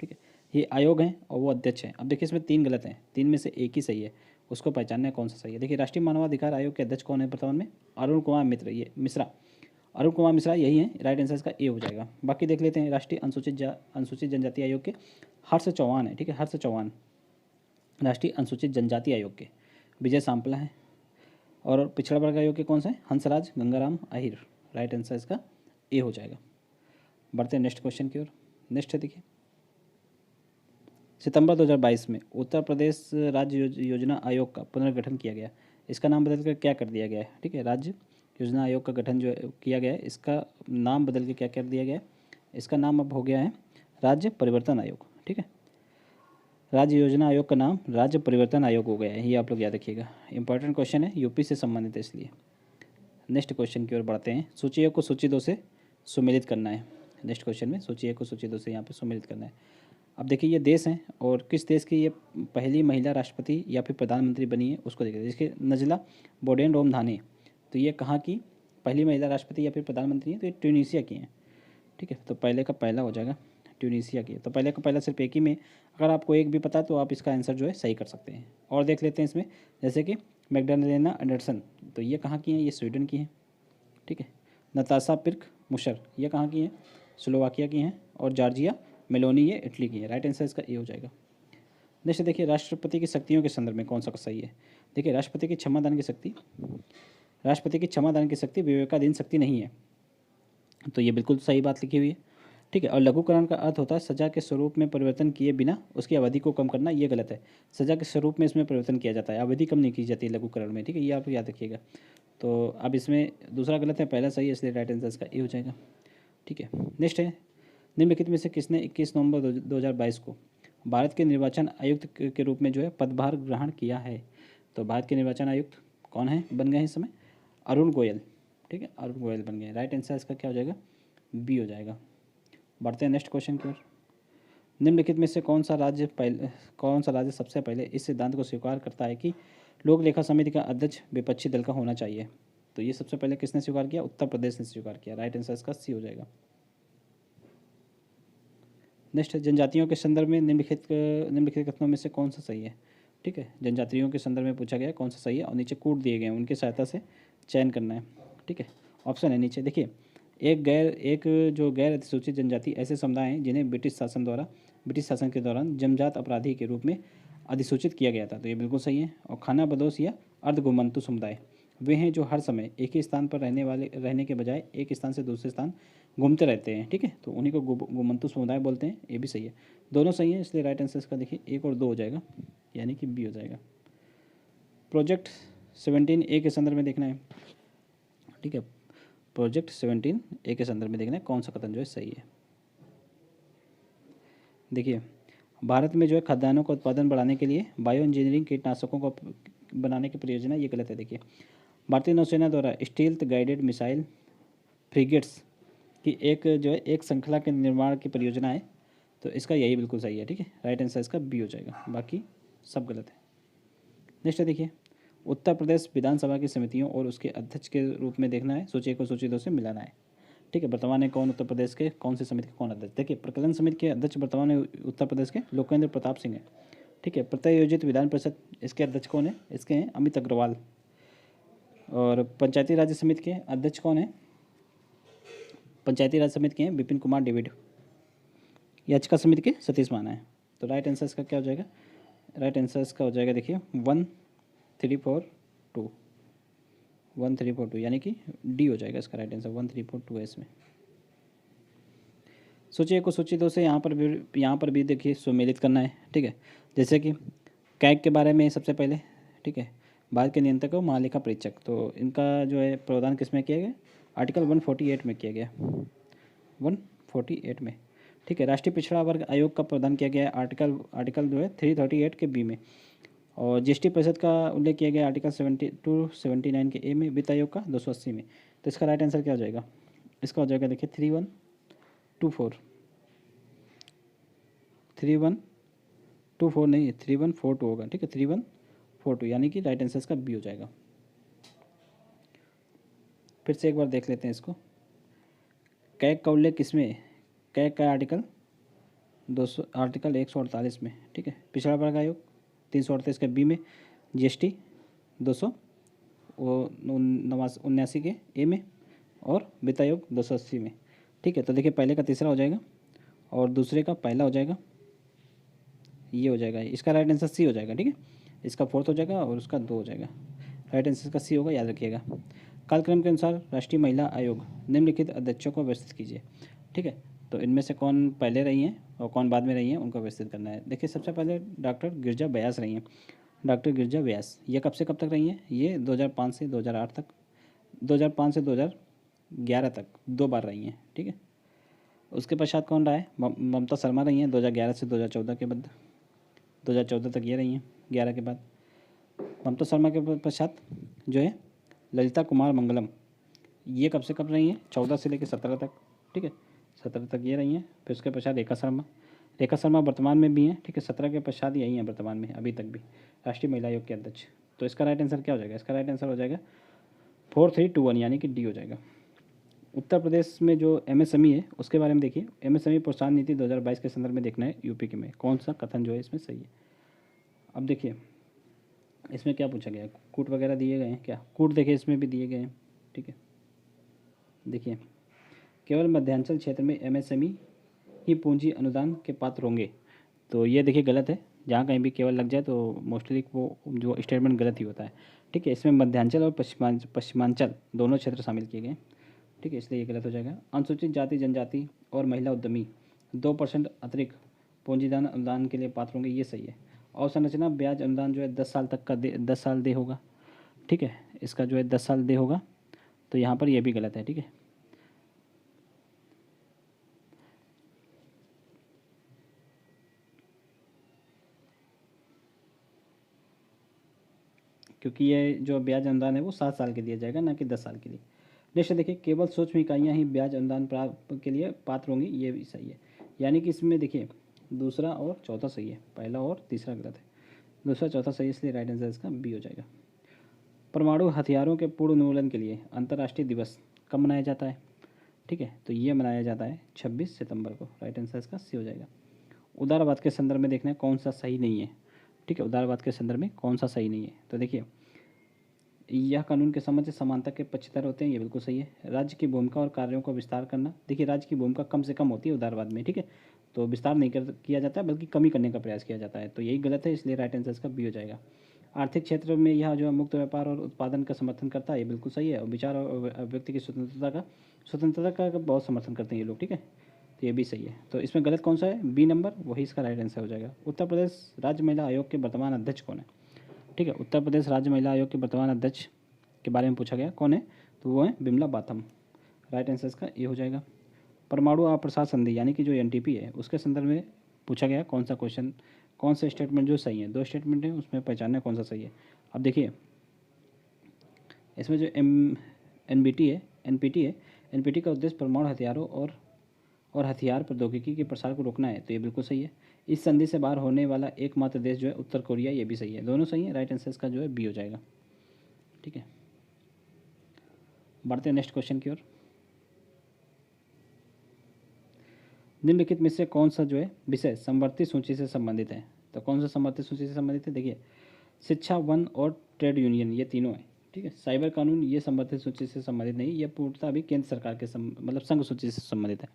ठीक है, ये आयोग हैं और वो अध्यक्ष हैं। अब देखिए इसमें 3 गलत हैं, 3 में से एक ही सही है, उसको पहचानना है कौन सा सही है। देखिए राष्ट्रीय मानवाधिकार आयोग के अध्यक्ष कौन है वर्तमान में? अरुण कुमार मिश्रा यही है, राइट आंसर इसका ए हो जाएगा। बाकी देख लेते हैं राष्ट्रीय अनुसूचित जनजाति आयोग के हर्ष चौहान है, ठीक है, हर्ष चौहान राष्ट्रीय अनुसूचित जनजाति आयोग के। विजय सांपला है। और पिछड़ा वर्ग आयोग के कौन से हैं? हंसराज गंगाराम आहिर, राइट आंसर इसका ए हो जाएगा। बढ़ते हैं नेक्स्ट क्वेश्चन की ओर। नेक्स्ट है देखिए सितंबर 2022 में उत्तर प्रदेश राज्य योजना आयोग का पुनर्गठन किया गया, इसका नाम बदलकर क्या कर दिया गया है? ठीक है, राज्य योजना आयोग का गठन जो किया गया है, इसका नाम बदल के क्या कर दिया गया है? इसका नाम अब हो गया है राज्य परिवर्तन आयोग, ठीक है, राज्य योजना आयोग का नाम राज्य परिवर्तन आयोग हो गया है, ये आप लोग याद रखिएगा। इंपॉर्टेंट क्वेश्चन है, यूपी से संबंधित है इसलिए। नेक्स्ट क्वेश्चन की ओर बढ़ते हैं। सूची 1 को सूची 2 से सुमेलित करना है। नेक्स्ट क्वेश्चन में सूची 1 को सूची 2 से यहाँ पे सुमेलित करना है। अब देखिए ये देश हैं और किस देश की ये पहली महिला राष्ट्रपति या फिर प्रधानमंत्री बनी है उसको देखिए। देखिए नजला बोडेन रोमधाने, तो ये कहाँ की पहली महिला राष्ट्रपति या फिर प्रधानमंत्री है? तो ये ट्यूनीशिया की हैं, ठीक है। तो पहले का पहला हो जाएगा, ट्यूनीशिया की। तो पहले का पहला सिर्फ एक ही में, अगर आपको एक भी पता है तो आप इसका आंसर जो है सही कर सकते हैं। और देख लेते हैं इसमें, जैसे कि मैग्डालेना एंडरसन, तो ये कहाँ की हैं? ये स्वीडन की हैं, ठीक है। नताशा पिर्क मुशर, ये कहाँ की हैं? स्लोवाकिया की हैं। और जॉर्जिया मेलोनी, ये इटली की है। राइट आंसर इसका ए हो जाएगा। नेक्स्ट देखिए राष्ट्रपति की शक्तियों के संदर्भ में कौन सा सही है? देखिए राष्ट्रपति की क्षमादान की शक्ति विवेकाधीन शक्ति नहीं है, तो ये बिल्कुल सही बात लिखी हुई है, ठीक है। और लघुकरण का अर्थ होता है सजा के स्वरूप में परिवर्तन किए बिना उसकी अवधि को कम करना, ये गलत है। सजा के स्वरूप में इसमें परिवर्तन किया जाता है, अवधि कम नहीं की जाती है लघुकरण में, ठीक है, ये आप याद रखिएगा। तो अब इसमें दूसरा गलत है, पहला सही है, इसलिए राइट आंसर इसका ए हो जाएगा, ठीक है। नेक्स्ट है निम्नलिखित में से किसने 21 नवंबर 2022 को भारत के निर्वाचन आयुक्त के रूप में जो है पदभार ग्रहण किया है? तो भारत के निर्वाचन आयुक्त कौन है बन गए इस समय? अरुण गोयल, ठीक है, अरुण गोयल बन गए। राइट आंसर इसका क्या हो जाएगा? बी हो जाएगा। बढ़ते हैं नेक्स्ट क्वेश्चन की ओर। निम्नलिखित में से कौन सा राज्य सबसे पहले इस सिद्धांत को स्वीकार करता है कि लोक लेखा समिति का अध्यक्ष विपक्षी दल का होना चाहिए? तो ये सबसे पहले किसने स्वीकार किया? उत्तर प्रदेश ने स्वीकार किया। राइट आंसर इसका सी हो जाएगा। नेक्स्ट जनजातियों के संदर्भ में निम्नलिखित कथनों में से कौन सा सही है? ठीक है, जनजातियों के संदर्भ में पूछा गया कौन सा सही है, और नीचे कूट दिए गए हैं, उनकी सहायता से चयन करना है, ठीक है। ऑप्शन है नीचे देखिए, एक जो गैर अधिसूचित जनजाति ऐसे समुदाय हैं जिन्हें ब्रिटिश शासन के दौरान जन्मजात अपराधी के रूप में अधिसूचित किया गया था, तो ये बिल्कुल सही है। और खाना बदोश या अर्धघुमंतु समुदाय वे हैं जो हर समय एक ही स्थान पर रहने के बजाय एक स्थान से दूसरे स्थान घूमते रहते हैं। ठीक है, तो उन्हीं को घुमंतु समुदाय बोलते हैं। ये भी सही है, दोनों सही है, इसलिए राइट आंसर इसका देखिए 1 और 2 हो जाएगा, यानी कि बी हो जाएगा। प्रोजेक्ट 17 ए के संदर्भ में देखना है। ठीक है, प्रोजेक्ट 17 ए के संदर्भ में देखना है कौन सा कथन जो है सही है। देखिए, भारत में जो है खाद्यान्नों का उत्पादन बढ़ाने के लिए बायो इंजीनियरिंग कीटनाशकों को बनाने की परियोजना, ये गलत है। देखिए, भारतीय नौसेना द्वारा स्टील्थ गाइडेड मिसाइल फ्रिगेट्स की एक श्रृंखला के निर्माण की परियोजना है, तो इसका यही बिल्कुल सही है। ठीक है, राइट आंसर इसका बी हो जाएगा, बाकी सब गलत है। नेक्स्ट देखिए, उत्तर प्रदेश विधानसभा की समितियों और उसके अध्यक्ष के रूप में देखना है, सूची 1 को सूची 2 से मिलाना है। ठीक है, वर्तमान में कौन उत्तर प्रदेश के कौन सी समिति के कौन अध्यक्ष? देखिए, प्रकलन समिति के अध्यक्ष वर्तमान में उत्तर प्रदेश के लोकेंद्र प्रताप सिंह है। ठीक है, प्रत्यायोजित विधान परिषद इसके अध्यक्ष कौन है? इसके हैं अमित अग्रवाल। और पंचायती राज समिति के अध्यक्ष कौन है? पंचायती राज समिति के हैं विपिन कुमार डेविड। याचिका समिति के सतीश माना है। तो राइट आंसर इसका क्या हो जाएगा? राइट आंसर इसका हो जाएगा देखिए 1342, 1342, यानी कि डी हो जाएगा इसका राइट आंसर, 1342 है इसमें। सूची 1 को सूची 2 से यहाँ पर भी देखिए सुमेलित करना है। ठीक है, जैसे कि कैग के बारे में सबसे पहले, ठीक है, भारत के नियंत्रक और महालेखा परीक्षक, तो इनका जो है प्रावधान किस में किया गया? आर्टिकल 148 में किया गया, 148 में। ठीक है, राष्ट्रीय पिछड़ा वर्ग आयोग का प्रावधान किया गया है आर्टिकल जो है 338 के बी में, और जीएसटी परिषद का उल्लेख किया गया आर्टिकल 72-79 के ए में, वित्त आयोग का 280 में। तो इसका राइट आंसर क्या हो जाएगा? इसका हो जाएगा देखिए 3124 नहीं, 3142 होगा। ठीक है, 3142, यानी कि राइट आंसर इसका बी हो जाएगा। फिर से एक बार देख लेते हैं इसको। कैग का उल्लेख किसमें? कैग का आर्टिकल 148 में। ठीक है, पिछड़ा वर्ग आयोग 338 के बी में, जीएसटी 279 के ए में, और वित्त आयोग 280 में। ठीक है, तो देखिए पहले का तीसरा हो जाएगा और दूसरे का पहला हो जाएगा, ये हो जाएगा। इसका राइट आंसर सी हो जाएगा। ठीक है, इसका 4th हो जाएगा और उसका 2 हो जाएगा। राइट आंसर का सी होगा, याद रखिएगा। कालक्रम के अनुसार राष्ट्रीय महिला आयोग निम्नलिखित अध्यक्षों को व्यवस्थित कीजिए। ठीक है, तो इनमें से कौन पहले रही हैं और कौन बाद में रही हैं, उनको व्यवस्थित करना है। देखिए, सबसे पहले डॉक्टर गिरजा व्यास रही हैं। डॉक्टर गिरजा व्यास ये कब से कब तक रही हैं? ये 2005 से 2008 तक, 2005 से 2011 तक 2 बार रही हैं। ठीक है, उसके पश्चात कौन रहा है? ममता शर्मा रही हैं 2011 से 2014 के बाद, 2014 तक ये रही हैं। 11 के बाद ममता शर्मा के पश्चात जो है ललिता कुमार मंगलम, ये कब से कब रही हैं? 14 से लेकर 17 तक। ठीक है, 17 तक ये रही हैं। फिर उसके पश्चात रेखा शर्मा वर्तमान में भी हैं। ठीक है, 17 के पश्चात यही हैं वर्तमान में अभी तक भी राष्ट्रीय महिला आयोग के अध्यक्ष। तो इसका राइट आंसर क्या हो जाएगा? इसका राइट आंसर हो जाएगा 4321, यानी कि डी हो जाएगा। उत्तर प्रदेश में जो एमएसएमई है उसके बारे में देखिए। एमएसएमई प्रोत्साहन नीति 2022 के संदर्भ में देखना है यूपी के में कौन सा कथन जो है इसमें सही है। अब देखिए इसमें क्या पूछा गया है, कूट वगैरह दिए गए हैं क्या? कूट देखिए इसमें भी दिए गए हैं। ठीक है, देखिए केवल मध्यांचल क्षेत्र में एमएसएमई ही पूंजी अनुदान के पात्र होंगे, तो ये देखिए गलत है। जहाँ कहीं भी केवल लग जाए तो मोस्टली वो जो स्टेटमेंट गलत ही होता है। ठीक है, इसमें मध्यांचल और पश्चिमांचल दोनों क्षेत्र शामिल किए गए। ठीक है, इसलिए ये गलत हो जाएगा। अनुसूचित जाति जनजाति और महिला उद्यमी 2% अतिरिक्त पूंजीदान अनुदान के लिए पात्र होंगे, ये सही है। अवसंरचना ब्याज अनुदान जो है 10 साल तक का 10 साल दे होगा। ठीक है, इसका जो है 10 साल दे होगा, तो यहाँ पर यह भी गलत है। ठीक है, क्योंकि ये जो ब्याज अनुदान है वो 7 साल के दिया जाएगा, ना कि 10 साल के लिए। नेक्स्ट देखिए, केवल सूक्ष्म इकाइयाँ ही ब्याज अनुदान प्राप्त के लिए पात्र होंगी, ये भी सही है। यानी कि इसमें देखिए दूसरा और चौथा सही है, पहला और तीसरा गलत है। दूसरा चौथा सही, इसलिए राइट आंसर इसका बी हो जाएगा। परमाणु हथियारों के पूर्ण उन्मूलन के लिए अंतर्राष्ट्रीय दिवस कब मनाया जाता है? ठीक है, तो ये मनाया जाता है 26 सितंबर को। राइट आंसर इसका सी हो जाएगा। उदारवाद के संदर्भ में देखना है कौन सा सही नहीं है। ठीक है, उदारवाद के संदर्भ में कौन सा सही नहीं है, तो देखिए यह कानून के समझ से समानता के पक्षधर होते हैं, ये बिल्कुल सही है। राज्य की भूमिका और कार्यों को विस्तार करना, देखिए राज्य की भूमिका कम से कम होती है उदारवाद में। ठीक है, तो विस्तार नहीं किया जाता है, बल्कि कमी करने का प्रयास किया जाता है, तो यही गलत है, इसलिए राइट आंसर इसका बी हो जाएगा। आर्थिक क्षेत्र में यह जो है मुक्त व्यापार और उत्पादन का समर्थन करता है, ये बिल्कुल सही है। और विचार और व्यक्ति की स्वतंत्रता का बहुत समर्थन करते हैं ये लोग, ठीक है, तो ये भी सही है। तो इसमें गलत कौन सा है? बी नंबर, वही इसका राइट आंसर हो जाएगा। उत्तर प्रदेश राज्य महिला आयोग के वर्तमान अध्यक्ष कौन है? ठीक है, उत्तर प्रदेश राज्य महिला आयोग के वर्तमान अध्यक्ष के बारे में पूछा गया, कौन है? तो वो है बिमला बाथम। राइट आंसर इसका ये हो जाएगा। परमाणु अप्रसार संधि यानी कि जो एनटीपी है उसके संदर्भ में पूछा गया कौन सा क्वेश्चन, कौन सा स्टेटमेंट जो सही है? दो स्टेटमेंट है, उसमें पहचानना कौन सा सही है। अब देखिए इसमें जो एनपीटी है, एनपीटी का उद्देश्य परमाणु हथियारों और हथियार प्रौद्योगिकी के प्रसार को रोकना है, तो ये बिल्कुल सही है। इस संधि से बाहर होने वाला एकमात्र देश जो है उत्तर कोरिया, ये भी सही है। दोनों सही है। राइट आंसर इसका जो है बी हो जाएगा, ठीक है। बढ़ते हैं नेक्स्ट क्वेश्चन की ओर। निम्नलिखित में से कौन सा जो है विषय समवर्ती सूची से संबंधित है? तो कौन सा समवर्ती सूची से संबंधित है? देखिए शिक्षा, वन और ट्रेड यूनियन, ये तीनों है, ठीक है। साइबर कानून ये समवर्ती सूची से संबंधित नहीं, ये पूर्णतः अभी केंद्र सरकार के मतलब संघ सूची से संबंधित है।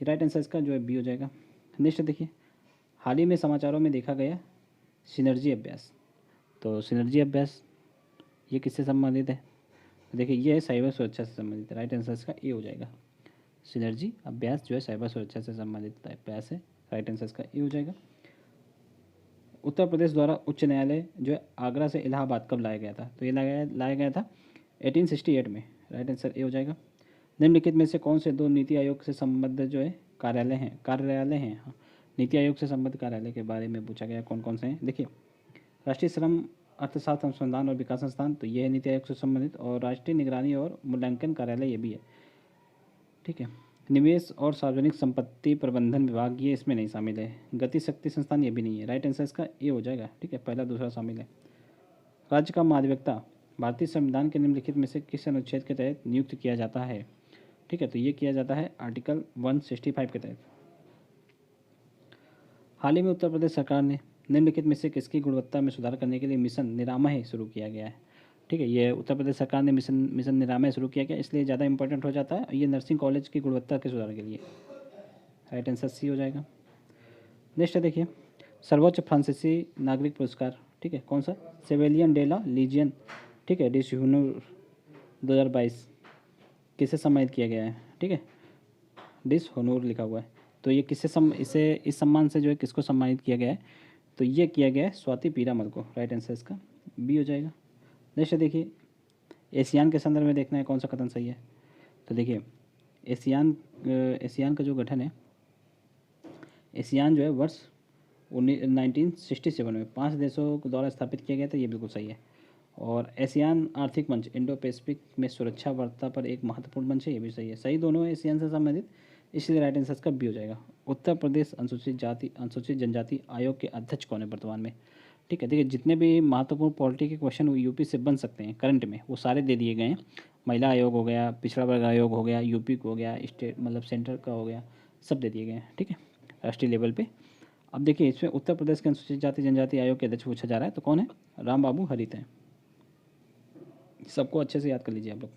राइट आंसर इसका जो है बी हो जाएगा। नेक्स्ट देखिए, हाल ही में समाचारों में देखा गया सिनर्जी अभ्यास, तो सिनर्जी अभ्यास ये किससे संबंधित है? देखिए ये है साइबर सुरक्षा से संबंधित है। राइट आंसर इसका ए हो जाएगा। सिनर्जी अभ्यास जो है साइबर सुरक्षा से संबंधित अभ्यास है। राइट आंसर इसका ए हो जाएगा। उत्तर प्रदेश द्वारा उच्च न्यायालय जो है आगरा से इलाहाबाद कब लाया गया था? तो ये लाया गया था 1868 में। राइट आंसर ए हो जाएगा। निम्नलिखित में से कौन से दो नीति आयोग से संबद्ध जो है कार्यालय हैं? हाँ, नीति आयोग से संबद्ध कार्यालय के बारे में पूछा गया, कौन कौन से हैं? देखिए राष्ट्रीय श्रम अर्थशास्त्र अनुसंधान और विकास संस्थान, तो ये है नीति आयोग से संबंधित। और राष्ट्रीय निगरानी और मूल्यांकन कार्यालय, ये भी है, ठीक है। निवेश और सार्वजनिक संपत्ति प्रबंधन विभाग, ये इसमें नहीं शामिल है। गति शक्ति संस्थान, ये भी नहीं है। राइट आंसर इसका ए हो जाएगा, ठीक है, पहला दूसरा शामिल है। राज्य का महाधिवक्ता भारतीय संविधान के निम्नलिखित में से किस अनुच्छेद के तहत नियुक्त किया जाता है? ठीक है, तो ये किया जाता है आर्टिकल 165 के तहत। हाल ही में उत्तर प्रदेश सरकार ने निम्नलिखित में से किसकी गुणवत्ता में सुधार करने के लिए मिशन निरामय शुरू किया गया है? ठीक है, ये उत्तर प्रदेश सरकार ने मिशन निरामय शुरू किया गया, इसलिए ज़्यादा इंपॉर्टेंट हो जाता है। ये नर्सिंग कॉलेज की गुणवत्ता के सुधार के लिए। राइट आंसर सी हो जाएगा। नेक्स्ट देखिए, सर्वोच्च फ्रांसीसी नागरिक पुरस्कार, ठीक है, कौन सा? सेवेलियन डे ला लीजियन, ठीक है, डिस हुनर 2022 किसे सम्मानित किया गया है? ठीक है, डिस होनूर लिखा हुआ है, तो ये इसे इस सम्मान से जो है किसको सम्मानित किया गया है? तो ये किया गया है स्वाति पीरामल को। राइट आंसर इसका बी हो जाएगा। नेक्स्ट देखिए, एशियान के संदर्भ में देखना है कौन सा कथन सही है। तो देखिए एशियान का जो गठन है, एशियान जो है वर्ष 1967 में 5 देशों के द्वारा स्थापित किया गया था, ये बिल्कुल सही है। और एशियान आर्थिक मंच इंडो पैसिफिक में सुरक्षा वार्ता पर एक महत्वपूर्ण मंच है, ये भी सही है। सही दोनों है एशियान से संबंधित, इसलिए राइट आंसर का बी हो जाएगा। उत्तर प्रदेश अनुसूचित जनजाति आयोग के अध्यक्ष कौन है वर्तमान में? ठीक है, देखिए जितने भी महत्वपूर्ण पॉलिटी के क्वेश्चन यूपी से बन सकते हैं करंट में, वो सारे दे दिए गए हैं। महिला आयोग हो गया, पिछड़ा वर्ग आयोग हो गया, यूपी को हो गया, स्टेट मतलब सेंटर का हो गया, सब दे दिए गए हैं, ठीक है, राष्ट्रीय लेवल पे। अब देखिए इसमें उत्तर प्रदेश के अनुसूचित जाति जनजाति आयोग के अध्यक्ष पूछा जा रहा है, तो कौन है? राम बाबू हरित हैं। सबको अच्छे से याद कर लीजिए आप लोग।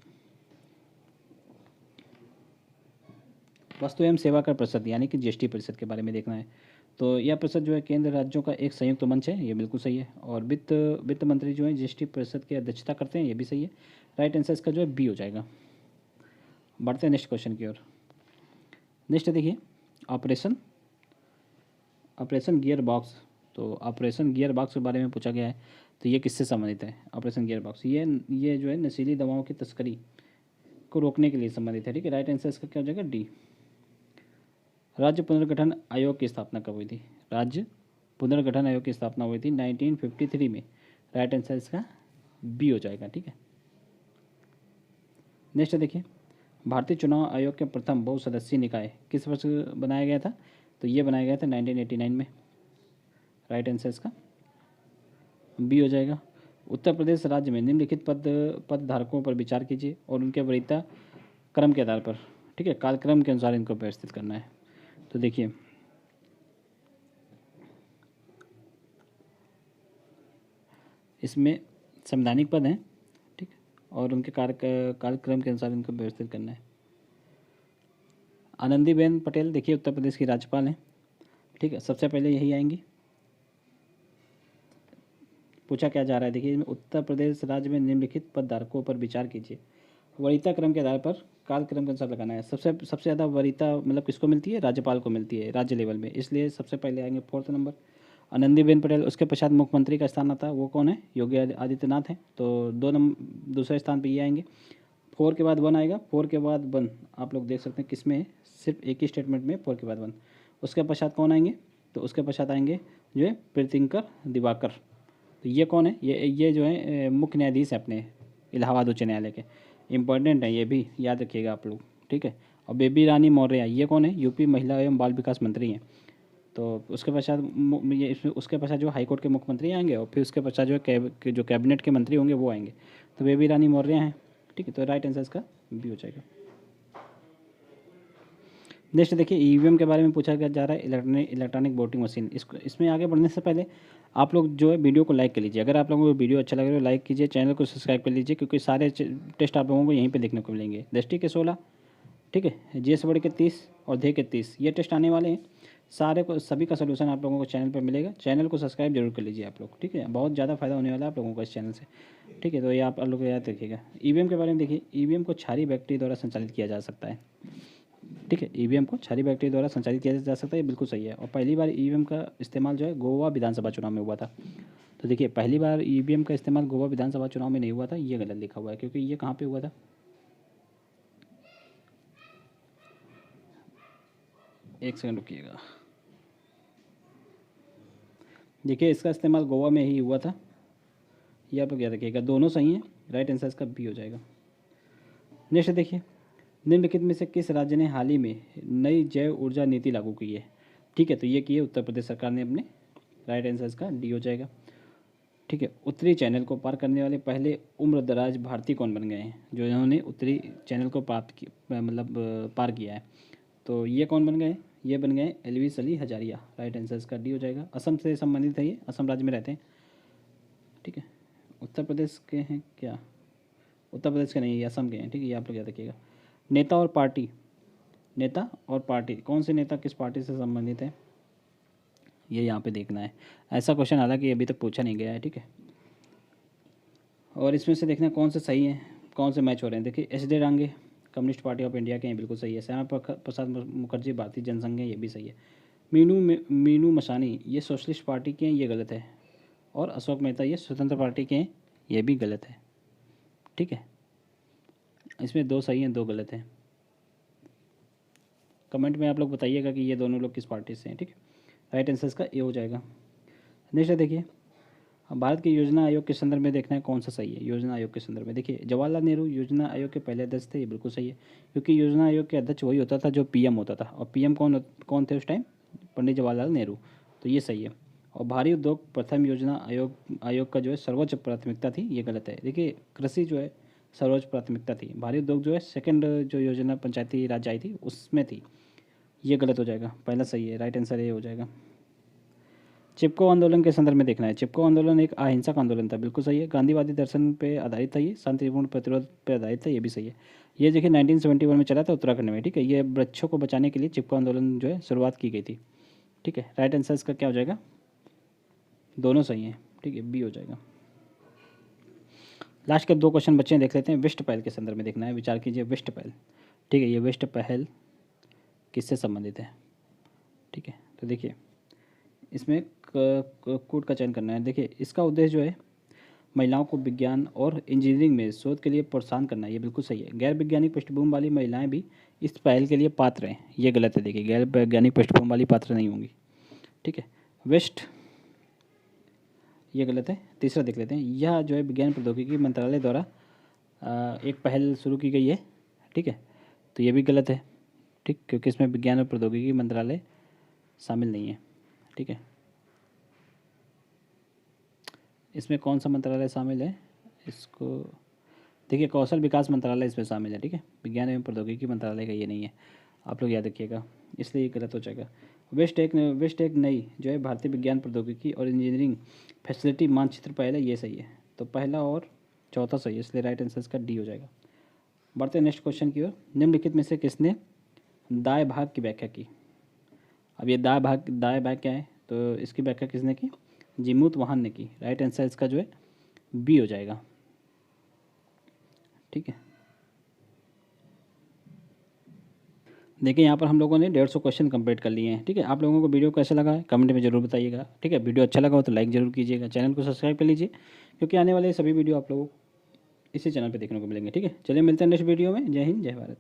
वस्तु एवं सेवा कर परिषद यानी कि जीएसटी परिषद के बारे में देखना है। तो यह परिषद जो है केंद्र राज्यों का एक संयुक्त मंच है, ये बिल्कुल सही है। और वित्त मंत्री जो है जीएसटी परिषद की अध्यक्षता करते हैं, ये भी सही है। राइट आंसर इसका जो है बी हो जाएगा। बढ़ते हैं नेक्स्ट क्वेश्चन की ओर। नेक्स्ट देखिए, ऑपरेशन गियर बॉक्स, तो ऑपरेशन गियर बॉक्स के बारे में पूछा गया है, तो ये किससे संबंधित है? ऑपरेशन गियर बॉक्स ये जो है नशीली दवाओं की तस्करी को रोकने के लिए संबंधित है, ठीक है। राइट आंसर इसका क्या हो जाएगा? डी। राज्य पुनर्गठन आयोग की स्थापना कब हुई थी? राज्य पुनर्गठन आयोग की स्थापना हुई थी 1953 में। राइट आंसर इसका बी हो जाएगा, ठीक है। नेक्स्ट देखिए, भारतीय चुनाव आयोग के प्रथम बहुसदस्यीय निकाय किस वर्ष बनाया गया था? तो ये बनाया गया था 1989 में। राइट आंसर इसका बी हो जाएगा। उत्तर प्रदेश राज्य में निम्नलिखित पद धारकों पर विचार कीजिए और उनके वरीयता क्रम के आधार पर, ठीक है, कालक्रम के अनुसार इनको व्यवस्थित करना है। तो देखिए इसमें संवैधानिक पद हैं, ठीक, और उनके कार्यक्रम के अनुसार इनको व्यवस्थित करना है। आनंदीबेन पटेल देखिए उत्तर प्रदेश की राज्यपाल हैं, ठीक है, सबसे पहले यही आएंगी। पूछा क्या जा रहा है, देखिए इसमें उत्तर प्रदेश राज्य में निम्नलिखित पदधारकों पर विचार कीजिए। वरीयता क्रम के आधार पर काल क्रम के अनुसार लगाना है। सबसे ज़्यादा वरीयता मतलब किसको मिलती है, राज्यपाल को मिलती है राज्य लेवल में, इसलिए सबसे पहले आएंगे 4th नंबर आनंदीबेन पटेल। उसके पश्चात मुख्यमंत्री का स्थान आता है, वो कौन है, योगी आदित्यनाथ हैं, तो दूसरे स्थान पर ये आएंगे। 4 के बाद 1 आएगा, 4 के बाद 1 आप लोग देख सकते हैं किस में है, सिर्फ एक ही स्टेटमेंट में 4 के बाद 1। उसके पश्चात कौन आएंगे, तो उसके पश्चात आएंगे जो है प्रीतिंकर दिवाकर। तो ये कौन है, ये जो है मुख्य न्यायाधीश है अपने इलाहाबाद उच्च न्यायालय के, इंपॉर्टेंट है, ये भी याद रखिएगा आप लोग, ठीक है। और बेबी रानी मौर्य ये कौन है, यूपी महिला एवं बाल विकास मंत्री हैं। तो उसके पश्चात ये इसमें उसके पश्चात जो हाईकोर्ट के मुख्यमंत्री आएंगे और फिर उसके पश्चात जो जो कैबिनेट के मंत्री होंगे वो आएंगे। तो बेबी रानी मौर्य हैं, ठीक है। तो राइट आंसर इसका बी हो जाएगा। नेक्स्ट देखिए ईवीएम के बारे में पूछा जा रहा है, इलेक्ट्रॉनिक वोटिंग मशीन। इसमें आगे बढ़ने से पहले आप लोग जो है वीडियो को लाइक कर लीजिए। अगर आप लोगों को वीडियो अच्छा लग रहा है लाइक कीजिए, चैनल को सब्सक्राइब कर लीजिए, क्योंकि सारे टेस्ट आप लोगों को यहीं पे देखने को मिलेंगे। दृष्टि के 16, ठीक है, जीएस वर्ड के 30 और ध्येय के 30 ये टेस्ट आने वाले हैं। सभी का सोल्यूशन आप लोगों को चैनल पर मिलेगा। चैनल को सब्सक्राइब जरूर कर लीजिए आप लोग, ठीक है। बहुत ज़्यादा फायदा होने वाला है आप लोगों को इस चैनल से, ठीक है। तो ये आप लोग याद रखिएगा। ईवीएम के बारे में देखिए, ईवीएम को क्षारीय बैक्टीरिया द्वारा संचालित किया जा सकता है, ठीक है। ईवीएम को क्षारीय बैक्टीरिया द्वारा संचालित किया जा सकता है, ये बिल्कुल सही है। और पहली बार ईवीएम का इस्तेमाल जो है गोवा विधानसभा चुनाव में हुआ था। तो देखिए पहली बार ईवीएम का इस्तेमाल गोवा विधानसभा चुनाव में नहीं हुआ था, ये गलत लिखा हुआ है, क्योंकि ये कहाँ पे हुआ था, एक सेकंड रुकिएगा। देखिए इसका इस्तेमाल गोवा में ही हुआ था, ये आप लोग याद रखिएगा। दोनों सही हैं, राइट आंसर इसका बी हो जाएगा। नेक्स्ट देखिए, निम्नलिखित में से किस राज्य ने हाल ही में नई जैव ऊर्जा नीति लागू की है, ठीक है। तो ये की है उत्तर प्रदेश सरकार ने अपने, राइट आंसर इसका डी हो जाएगा, ठीक है। उत्तरी चैनल को पार करने वाले पहले उम्रदराज भारतीय कौन बन गए हैं, जो इन्होंने उत्तरी चैनल को पार किया है। तो ये कौन बन गए, ये बन गए एलवी अली हजारिया, राइट आंसर इसका डी हो जाएगा। असम से संबंधित है, ये असम राज्य में रहते हैं, ठीक है। उत्तर प्रदेश के हैं क्या, उत्तर प्रदेश के नहीं, ये असम के हैं, ठीक है। ये आप लोग याद रखिएगा। नेता और पार्टी कौन से नेता किस पार्टी से संबंधित है, ये यहाँ पे देखना है। ऐसा क्वेश्चन हालांकि अभी तक पूछा नहीं गया है, ठीक है। और इसमें से देखना कौन से सही हैं, कौन से मैच हो रहे हैं। देखिए SD. Dange communist party of India के हैं, बिल्कुल सही है। श्यामा प्रसाद मुखर्जी भारतीय जनसंघ है, ये भी सही है। मीनू मसानी ये सोशलिस्ट पार्टी के हैं, ये गलत है। और अशोक मेहता ये स्वतंत्र पार्टी के हैं, ये भी गलत है, ठीक है। इसमें 2 सही हैं 2 गलत हैं। कमेंट में आप लोग बताइएगा कि ये दोनों लोग किस पार्टी से हैं, ठीक है। राइट आंसर इसका ए हो जाएगा। नेक्स्ट देखिए, भारत के योजना आयोग के संदर्भ में देखना है कौन सा सही है। योजना आयोग के संदर्भ में देखिए जवाहरलाल नेहरू योजना आयोग के पहले अध्यक्ष थे, ये बिल्कुल सही है, क्योंकि योजना आयोग के अध्यक्ष वही होता था जो पीएम होता था। और पीएम कौन थे उस टाइम, पंडित जवाहरलाल नेहरू, तो ये सही है। और भारी उद्योग प्रथम योजना आयोग का जो है सर्वोच्च प्राथमिकता थी, ये गलत है। देखिए कृषि जो है सर्वोच्च प्राथमिकता थी, भारी उद्योग जो है सेकंड जो योजना पंचायती राज आई थी उसमें थी, ये गलत हो जाएगा। पहला सही है, राइट आंसर ये हो जाएगा। चिपको आंदोलन के संदर्भ में देखना है। चिपको आंदोलन एक अहिंसक आंदोलन था, बिल्कुल सही है। गांधीवादी दर्शन पे आधारित था, ये शांतिपूर्ण प्रतिरोध पे आधारित था, ये भी सही है। ये देखिए 1971 में चला था उत्तराखंड में, ठीक है। ये वृक्षों को बचाने के लिए चिपको आंदोलन जो है शुरुआत की गई थी, ठीक है। राइट आंसर इसका क्या हो जाएगा, दोनों सही हैं, ठीक है, बी हो जाएगा। लास्ट के 2 क्वेश्चन बच्चे देख लेते हैं। वेस्ट पहल के संदर्भ में देखना है, विचार कीजिए। वेस्ट पहल, ठीक है, ये वेस्ट पहल किससे संबंधित है, ठीक है। तो देखिए इसमें कोड का चयन करना है। देखिए इसका उद्देश्य जो है महिलाओं को विज्ञान और इंजीनियरिंग में शोध के लिए प्रोत्साहन करना है, ये बिल्कुल सही है। गैर वैज्ञानिक पृष्ठभूमि वाली महिलाएं भी इस पहल के लिए पात्र हैं, ये गलत है। देखिए गैर वैज्ञानिक पृष्ठभूमि वाली पात्र नहीं होंगी, ठीक है। वेस्ट ये गलत है। तीसरा देख लेते हैं, यह जो है विज्ञान प्रौद्योगिकी मंत्रालय द्वारा एक पहल शुरू की गई है, ठीक है। तो ये भी गलत है, ठीक, क्योंकि इसमें विज्ञान और प्रौद्योगिकी मंत्रालय शामिल नहीं है, ठीक है। इसमें कौन सा मंत्रालय शामिल है, इसको देखिए कौशल विकास मंत्रालय इसमें शामिल है, ठीक है। विज्ञान एवं प्रौद्योगिकी मंत्रालय का ये नहीं है, आप लोग याद रखिएगा, इसलिए ये गलत हो जाएगा। वेस्ट एक नई जो है भारतीय विज्ञान प्रौद्योगिकी और इंजीनियरिंग फैसिलिटी मानचित्र पहल है, ये सही है। तो पहला और चौथा सही है, इसलिए राइट आंसर इसका डी हो जाएगा। बढ़ते हैं नेक्स्ट क्वेश्चन की ओर। निम्नलिखित में से किसने दाएं भाग की व्याख्या की। अब ये दाएं भाग क्या है, तो इसकी व्याख्या किसने की, जिमूत वाहन ने की। राइट आंसर इसका जो है बी हो जाएगा। ठीक है, देखिए यहाँ पर हम लोगों ने 150 क्वेश्चन कंप्लीट कर लिए हैं। ठीक है, आप लोगों को वीडियो कैसा लगा है कमेंट में जरूर बताइएगा। ठीक है, वीडियो अच्छा लगा हो तो लाइक जरूर कीजिएगा, चैनल को सब्सक्राइब कर लीजिए, क्योंकि आने वाले सभी वीडियो आप लोगों को इसी चैनल पे देखने को मिलेंगे। ठीक है, चलिए मिलते हैं नेक्स्ट वीडियो में। जय हिंद, जय भारत।